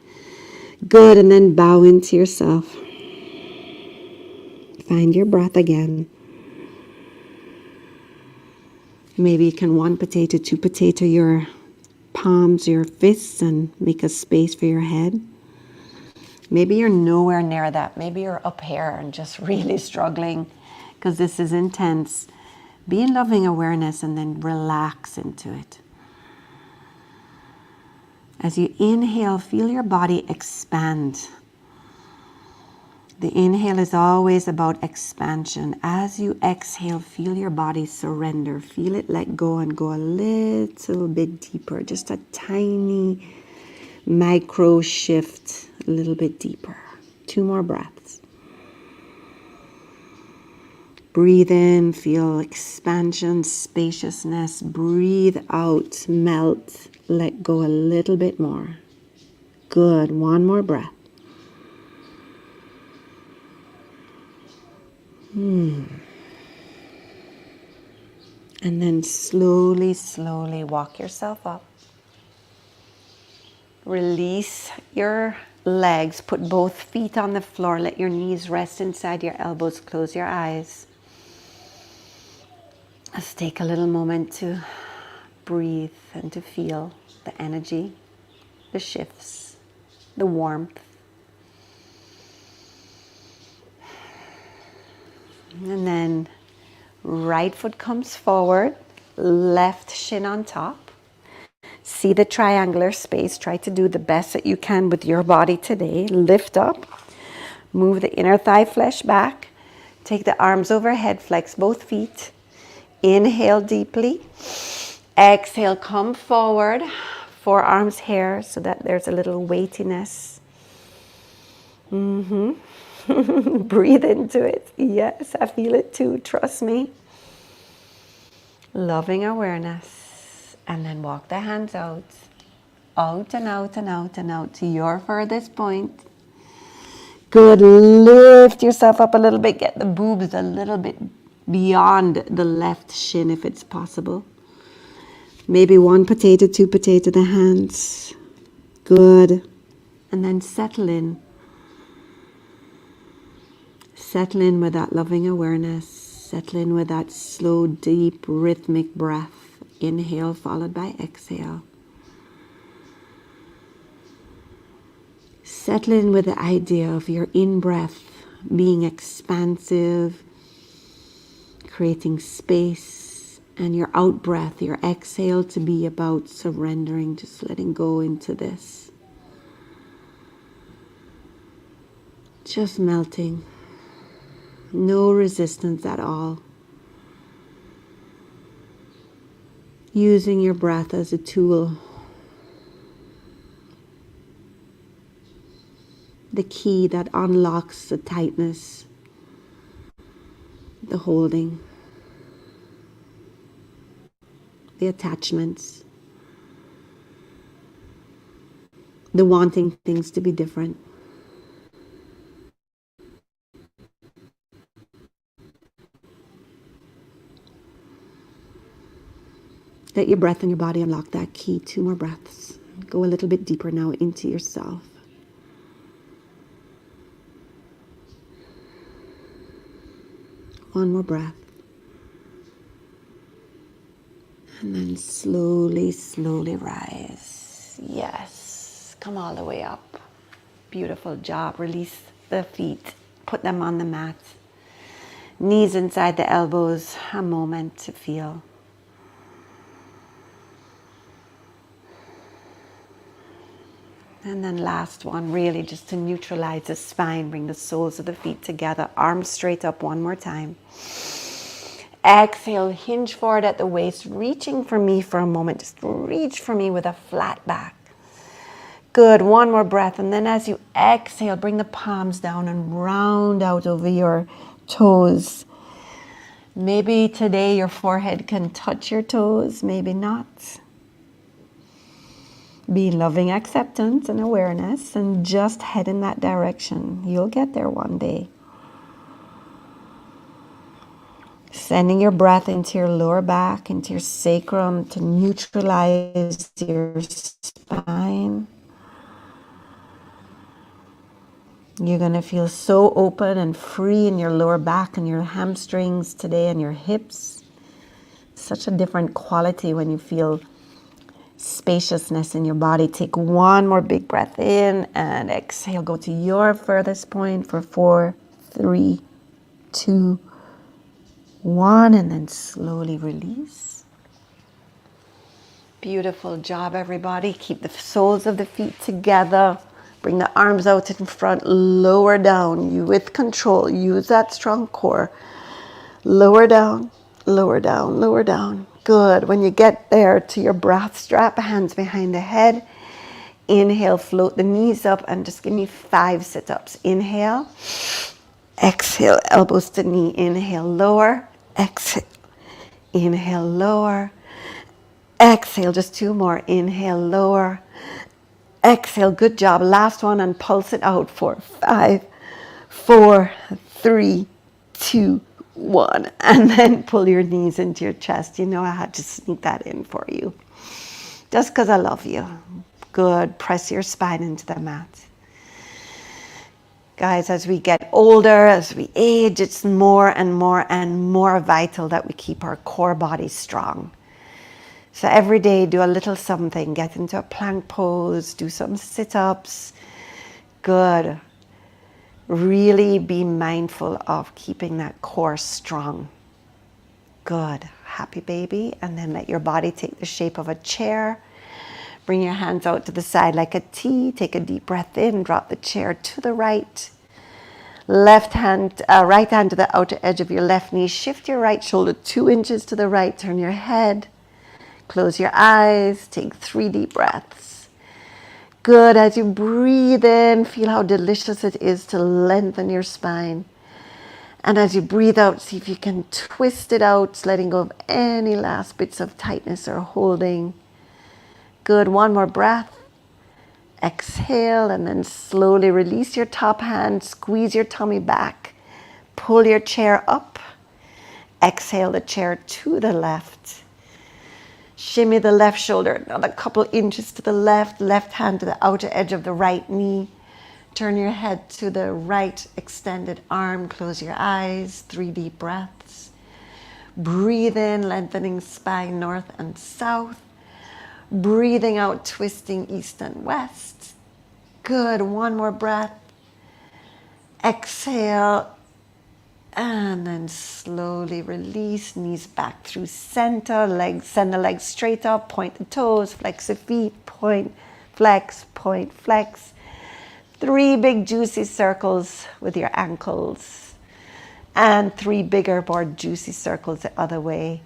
S1: Good, and then bow into yourself. Find your breath again. Maybe you can one potato, two potato your palms, your fists, and make a space for your head. Maybe you're nowhere near that. Maybe you're up here and just really struggling because this is intense. Be in loving awareness and then relax into it. As you inhale, feel your body expand. The inhale is always about expansion. As you exhale, feel your body surrender. Feel it let go and go a little bit deeper. Just a tiny micro shift, a little bit deeper. 2 more breaths. Breathe in, feel expansion, spaciousness. Breathe out, melt, let go a little bit more. Good. 1 more breath. And then slowly, slowly walk yourself up. Release your legs. Put both feet on the floor. Let your knees rest inside your elbows. Close your eyes. Let's take a little moment to breathe and to feel the energy, the shifts, the warmth. And then right foot comes forward, left shin on top. See the triangular space. Try to do the best that you can with your body today. Lift up. Move the inner thigh flesh back. Take the arms overhead. Flex both feet. Inhale deeply. Exhale, come forward. Forearms here so that there's a little weightiness. Breathe into it. Yes, I feel it too. Trust me. Loving awareness. And then walk the hands out. Out and out and out and out to your furthest point. Good. Lift yourself up a little bit. Get the boobs a little bit beyond the left shin if it's possible. Maybe one potato, two potato, the hands. Good. And then settle in. Settle in with that loving awareness. Settle in with that slow, deep, rhythmic breath. Inhale followed by exhale. Settle in with the idea of your in-breath being expansive, creating space, and your out-breath, your exhale, to be about surrendering, just letting go into this. Just melting. No resistance at all. Using your breath as a tool. The key that unlocks the tightness, the holding, the attachments, the wanting things to be different. Let your breath and your body unlock that key. 2 more breaths. Go a little bit deeper now into yourself. One more breath. And then slowly, slowly rise. Yes. Come all the way up. Beautiful job. Release the feet. Put them on the mat. Knees inside the elbows. A moment to feel. And then last one, really just to neutralize the spine. Bring the soles of the feet together. Arms straight up one more time. Exhale, hinge forward at the waist. Reaching for me for a moment. Just reach for me with a flat back. Good. One more breath. And then as you exhale, bring the palms down and round out over your toes. Maybe today your forehead can touch your toes. Maybe not. Be loving acceptance and awareness and just head in that direction. You'll get there one day. Sending your breath into your lower back, into your sacrum to neutralize your spine. You're going to feel so open and free in your lower back and your hamstrings today and your hips. Such a different quality when you feel spaciousness in your body. Take one more big breath in and exhale. Go to your furthest point for 4, 3, 2, 1, and then slowly release. Beautiful job, everybody. Keep the soles of the feet together. Bring the arms out in front. Lower down. You with control. Use that strong core. Lower down, lower down, lower down. Good. When you get there to your breath strap, hands behind the head. Inhale, float the knees up and just give me 5 sit-ups. Inhale. Exhale, elbows to knee. Inhale, lower. Exhale. Inhale, lower. Exhale, just 2 more. Inhale, lower. Exhale, good job. Last one and pulse it out for 5, 4, 3, 2, 1. And then pull your knees into your chest. You know I had to sneak that in for you. Just because I love you. Good. Press your spine into the mat. Guys, as we get older, as we age, it's more and more and more vital that we keep our core body strong. So every day, do a little something. Get into a plank pose, do some sit-ups. Good. Really be mindful of keeping that core strong. Good. Happy baby. And then let your body take the shape of a chair. Bring your hands out to the side like a T. Take a deep breath in. Drop the chair to the right. Right hand to the outer edge of your left knee. Shift your right shoulder 2 inches to the right. Turn your head. Close your eyes. Take 3 deep breaths. Good. As you breathe in, feel how delicious it is to lengthen your spine. And as you breathe out, see if you can twist it out, letting go of any last bits of tightness or holding. Good. 1 more breath. Exhale and then slowly release your top hand. Squeeze your tummy back. Pull your chair up. Exhale the chair to the left. Shimmy the left shoulder another couple inches to the left. Left hand to the outer edge of the right knee. Turn your head to the right extended arm. Close your eyes. 3 deep breaths. Breathe in, lengthening spine north and south. Breathing out, twisting east and west. Good. 1 more breath. Exhale. And then slowly release. Knees back through center. Legs, send the legs straight up. Point the toes. Flex the feet. Point, flex, point, flex. 3 big juicy circles with your ankles. And 3 bigger, more juicy circles the other way.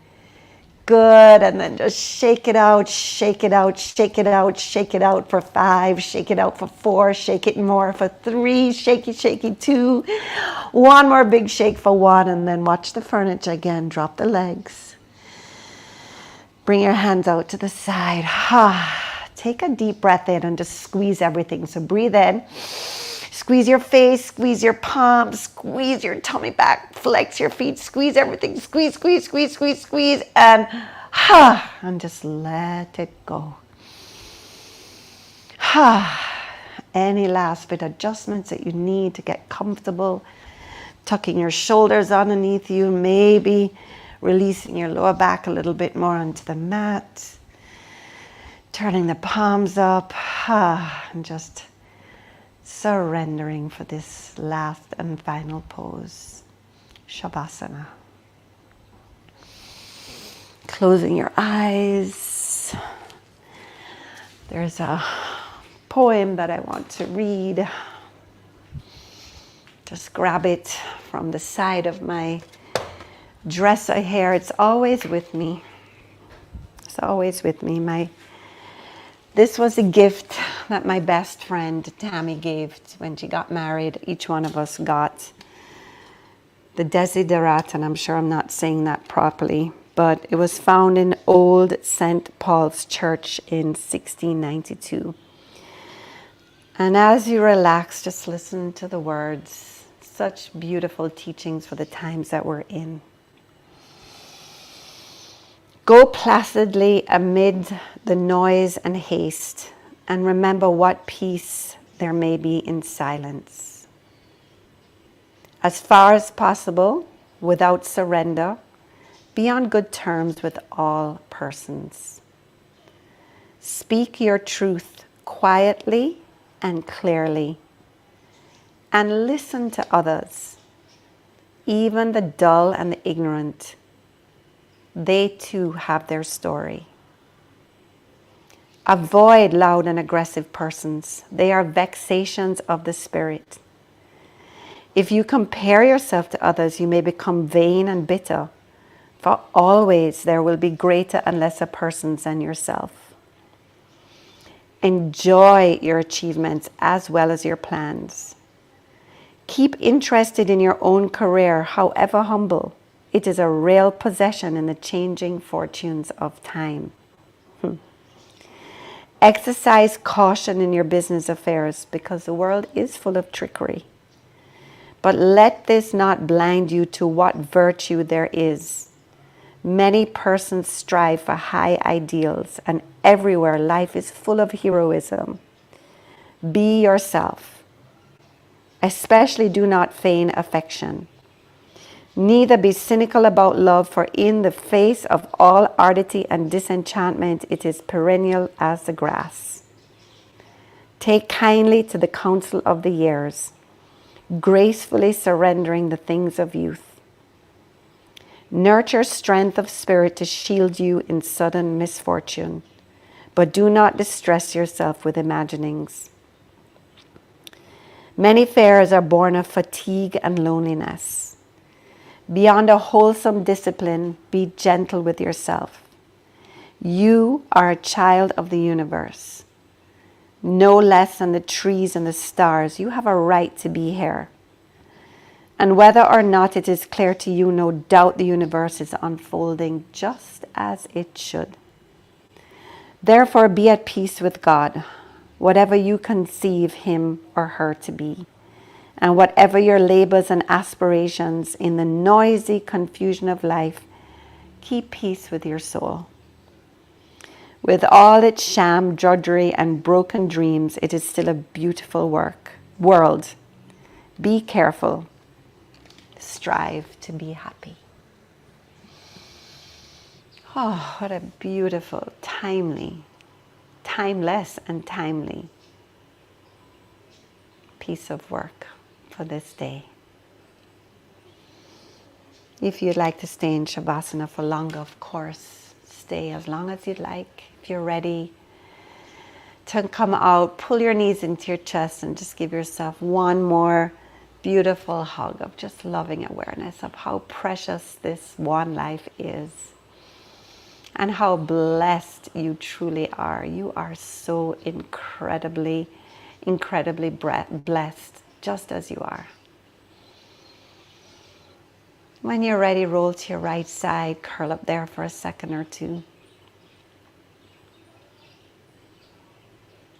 S1: Good. And then just shake it out, shake it out, shake it out, shake it out for 5, shake it out for 4, shake it more for 3, shaky, shaky 2. 1 more big shake for 1, and then watch the furniture again. Drop the legs. Bring your hands out to the side. Take a deep breath in and just squeeze everything. So breathe in. Squeeze your face, squeeze your palms, squeeze your tummy back, flex your feet, squeeze everything, squeeze, squeeze, squeeze, squeeze, squeeze, and just let it go. Any last bit adjustments that you need to get comfortable, tucking your shoulders underneath you, maybe releasing your lower back a little bit more onto the mat, turning the palms up, and just surrendering for this last and final pose, Shavasana. Closing your eyes. There's a poem that I want to read. Just grab it from the side of my dresser here. It's always with me. It's always with me. This was a gift that my best friend Tammy gave when she got married. Each one of us got the Desiderat, and I'm sure I'm not saying that properly, but it was found in old St. Paul's Church in 1692. And as you relax, just listen to the words. Such beautiful teachings for the times that we're in. Go placidly amid the noise and haste, and remember what peace there may be in silence. As far as possible, without surrender, be on good terms with all persons. Speak your truth quietly and clearly, and listen to others, even the dull and the ignorant. They too have their story. Avoid loud and aggressive persons. They are vexations of the spirit. If you compare yourself to others, you may become vain and bitter, for always there will be greater and lesser persons than yourself. Enjoy your achievements as well as your plans. Keep interested in your own career, however humble. It is a real possession in the changing fortunes of time. Exercise caution in your business affairs because the world is full of trickery. But let this not blind you to what virtue there is. Many persons strive for high ideals, and everywhere life is full of heroism. Be yourself. Especially do not feign affection. Neither be cynical about love, for in the face of all ardity and disenchantment, it is perennial as the grass. Take kindly to the counsel of the years, gracefully surrendering the things of youth. Nurture strength of spirit to shield you in sudden misfortune, but do not distress yourself with imaginings. Many fears are born of fatigue and loneliness. Beyond a wholesome discipline, be gentle with yourself. You are a child of the universe. No less than the trees and the stars, you have a right to be here. And whether or not it is clear to you, no doubt the universe is unfolding just as it should. Therefore, be at peace with God, whatever you conceive him or her to be, and whatever your labors and aspirations in the noisy confusion of life, keep peace with your soul. With all its sham, drudgery, and broken dreams, it is still a beautiful world. Be careful. Strive to be happy. Oh, what a beautiful, timely, timeless and timely piece of work for this day. If you'd like to stay in Shavasana for longer, of course, stay as long as you'd like. If you're ready to come out, pull your knees into your chest and just give yourself one more beautiful hug of just loving awareness of how precious this one life is and how blessed you truly are. You are so incredibly, incredibly blessed just as you are. When you're ready, roll to your right side, curl up there for a second or two.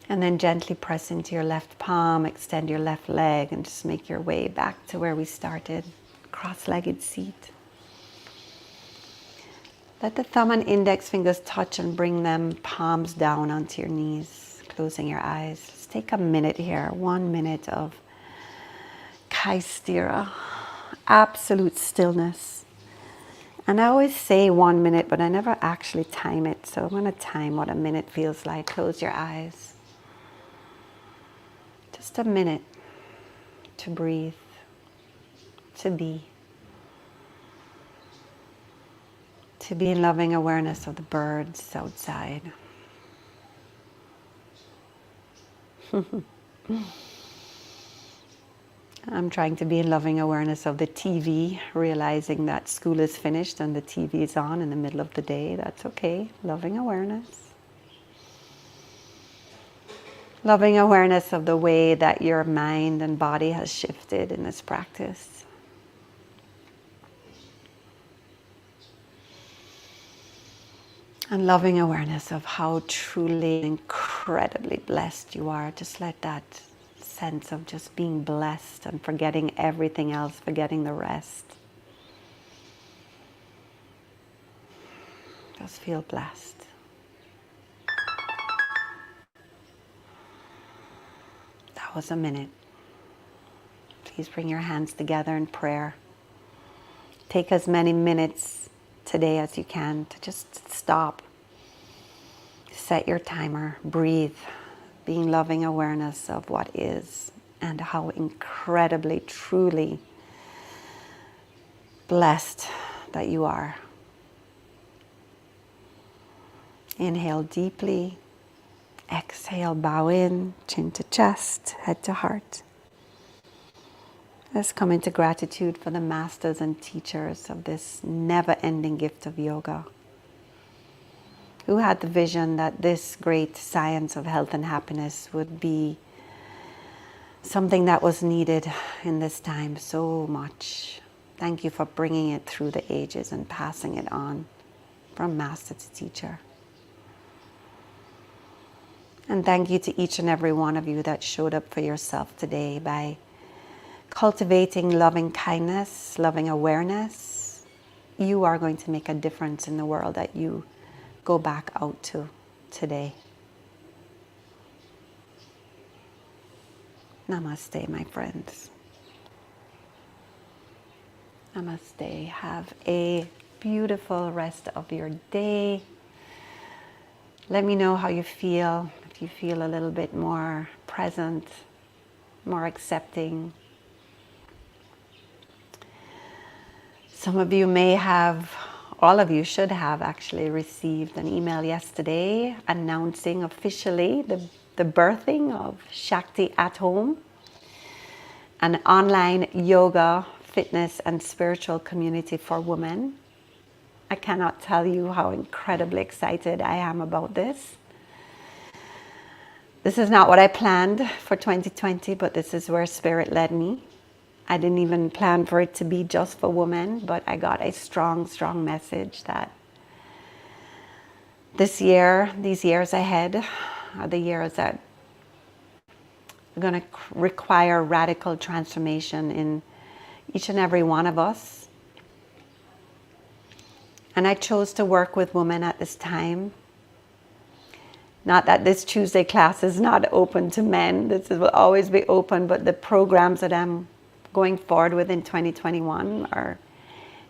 S1: And then gently press into your left palm, extend your left leg, and just make your way back to where we started, cross-legged seat. Let the thumb and index fingers touch and bring them palms down onto your knees, closing your eyes. Let's take a minute here, 1 minute of Kaistira, absolute stillness. And I always say 1 minute, but I never actually time it. So I'm going to time what a minute feels like. Close your eyes. Just a minute to breathe, to be in loving awareness of the birds outside. I'm trying to be in loving awareness of the TV, realizing that school is finished and the TV is on in the middle of the day. That's okay, loving awareness. Loving awareness of the way that your mind and body has shifted in this practice. And loving awareness of how truly incredibly blessed you are. Just let that sense of just being blessed and forgetting everything else, forgetting the rest. Just feel blessed. That was a minute. Please bring your hands together in prayer. Take as many minutes today as you can to just stop. Set your timer, breathe, being loving awareness of what is and how incredibly, truly blessed that you are. Inhale deeply. Exhale, bow in, chin to chest, head to heart. Let's come into gratitude for the masters and teachers of this never-ending gift of yoga, who had the vision that this great science of health and happiness would be something that was needed in this time so much. Thank you for bringing it through the ages and passing it on from master to teacher. And thank you to each and every one of you that showed up for yourself today by cultivating loving kindness, loving awareness, you are going to make a difference in the world that you go back out to today. Namaste, my friends. Namaste. Have a beautiful rest of your day. Let me know how you feel. If you feel a little bit more present, more accepting. Some of you may have, all of you should have actually received an email yesterday announcing officially the birthing of Shakti at Home, an online yoga, fitness, and spiritual community for women. I cannot tell you how incredibly excited I am about this. This is not what I planned for 2020, but this is where Spirit led me. I didn't even plan for it to be just for women, but I got a strong, strong message that this year, these years ahead, are the years that are going to require radical transformation in each and every one of us. And I chose to work with women at this time. Not that this Tuesday class is not open to men. Will always be open, but the programs that I'm going forward with in 2021 are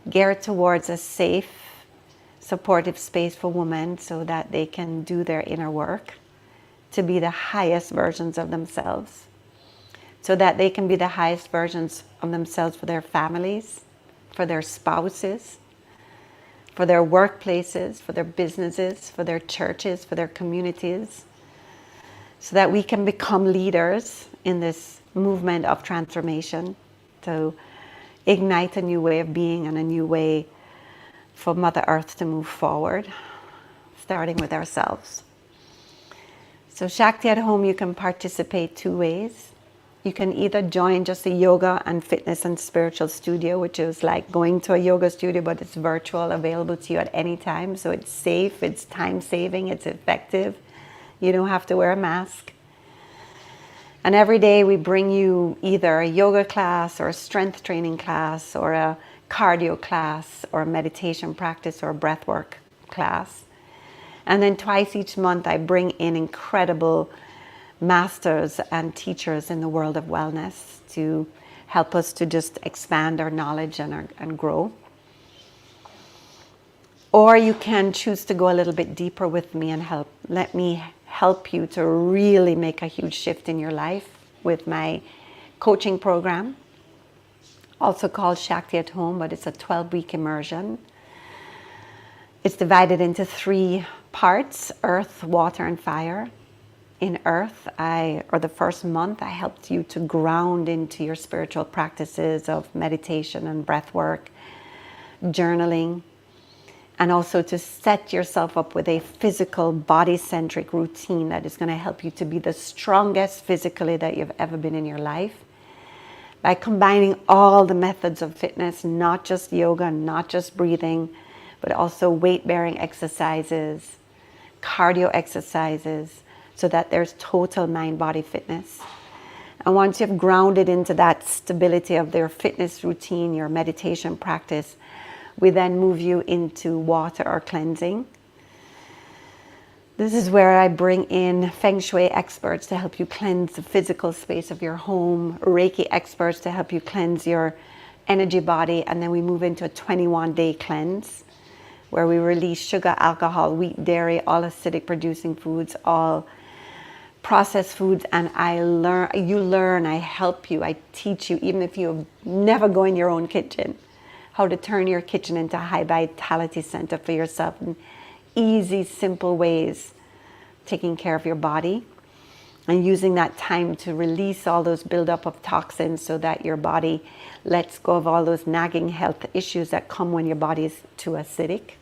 S1: geared towards a safe, supportive space for women so that they can do their inner work to be the highest versions of themselves, so that they can be the highest versions of themselves for their families, for their spouses, for their workplaces, for their businesses, for their churches, for their communities, so that we can become leaders in this movement of transformation to ignite a new way of being and a new way for Mother Earth to move forward, starting with ourselves. So Shakti at Home, you can participate two ways. You can either join just a yoga and fitness and spiritual studio, which is like going to a yoga studio, but it's virtual, available to you at any time. So it's safe, it's time saving, it's effective. You don't have to wear a mask. And every day we bring you either a yoga class or a strength training class or a cardio class or a meditation practice or a breathwork class. And then twice each month I bring in incredible masters and teachers in the world of wellness to help us to just expand our knowledge and grow. Or you can choose to go a little bit deeper with me and let me help you to really make a huge shift in your life with my coaching program, also called Shakti at Home, but it's a 12-week immersion. It's divided into 3 parts: earth, water, and fire. In earth, the first month, I helped you to ground into your spiritual practices of meditation and breath work, journaling, and also to set yourself up with a physical, body-centric routine that is going to help you to be the strongest physically that you've ever been in your life, by combining all the methods of fitness, not just yoga, not just breathing, but also weight-bearing exercises, cardio exercises, so that there's total mind-body fitness. And once you've grounded into that stability of their fitness routine, your meditation practice, we then move you into water or cleansing. This is where I bring in Feng Shui experts to help you cleanse the physical space of your home, Reiki experts to help you cleanse your energy body, and then we move into a 21-day cleanse where we release sugar, alcohol, wheat, dairy, all acidic producing foods, all processed foods, and you learn, I help you, I teach you, even if you never go in your own kitchen, how to turn your kitchen into a high vitality center for yourself in easy, simple ways, taking care of your body and using that time to release all those buildup of toxins so that your body lets go of all those nagging health issues that come when your body is too acidic.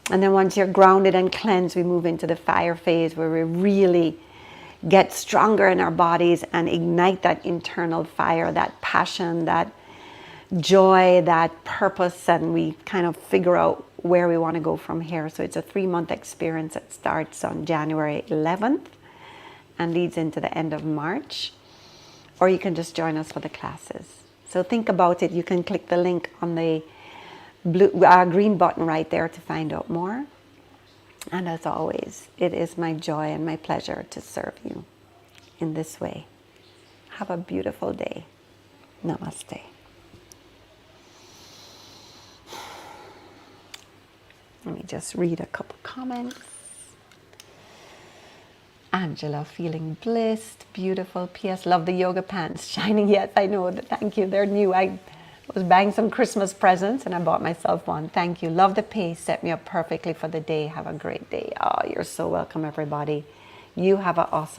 S1: And then once you're grounded and cleansed, we move into the fire phase where we really get stronger in our bodies and ignite that internal fire, that passion, that joy, that purpose, and we kind of figure out where we want to go from here. So it's a 3-month experience that starts on January 11th and leads into the end of March. or you can just join us for the classes. So think about it. You can click the link on the green button right there to find out more. And as always, it is my joy and my pleasure to serve you in this way. Have a beautiful day. Namaste. Let me just read a couple comments. Angela, feeling blissed, beautiful. P.S. Love the yoga pants, shining. Yes, I know. Thank you. They're new. I was buying some Christmas presents and I bought myself one. Thank you. Love the pace. Set me up perfectly for the day. Have a great day. Oh, you're so welcome, everybody. You have an awesome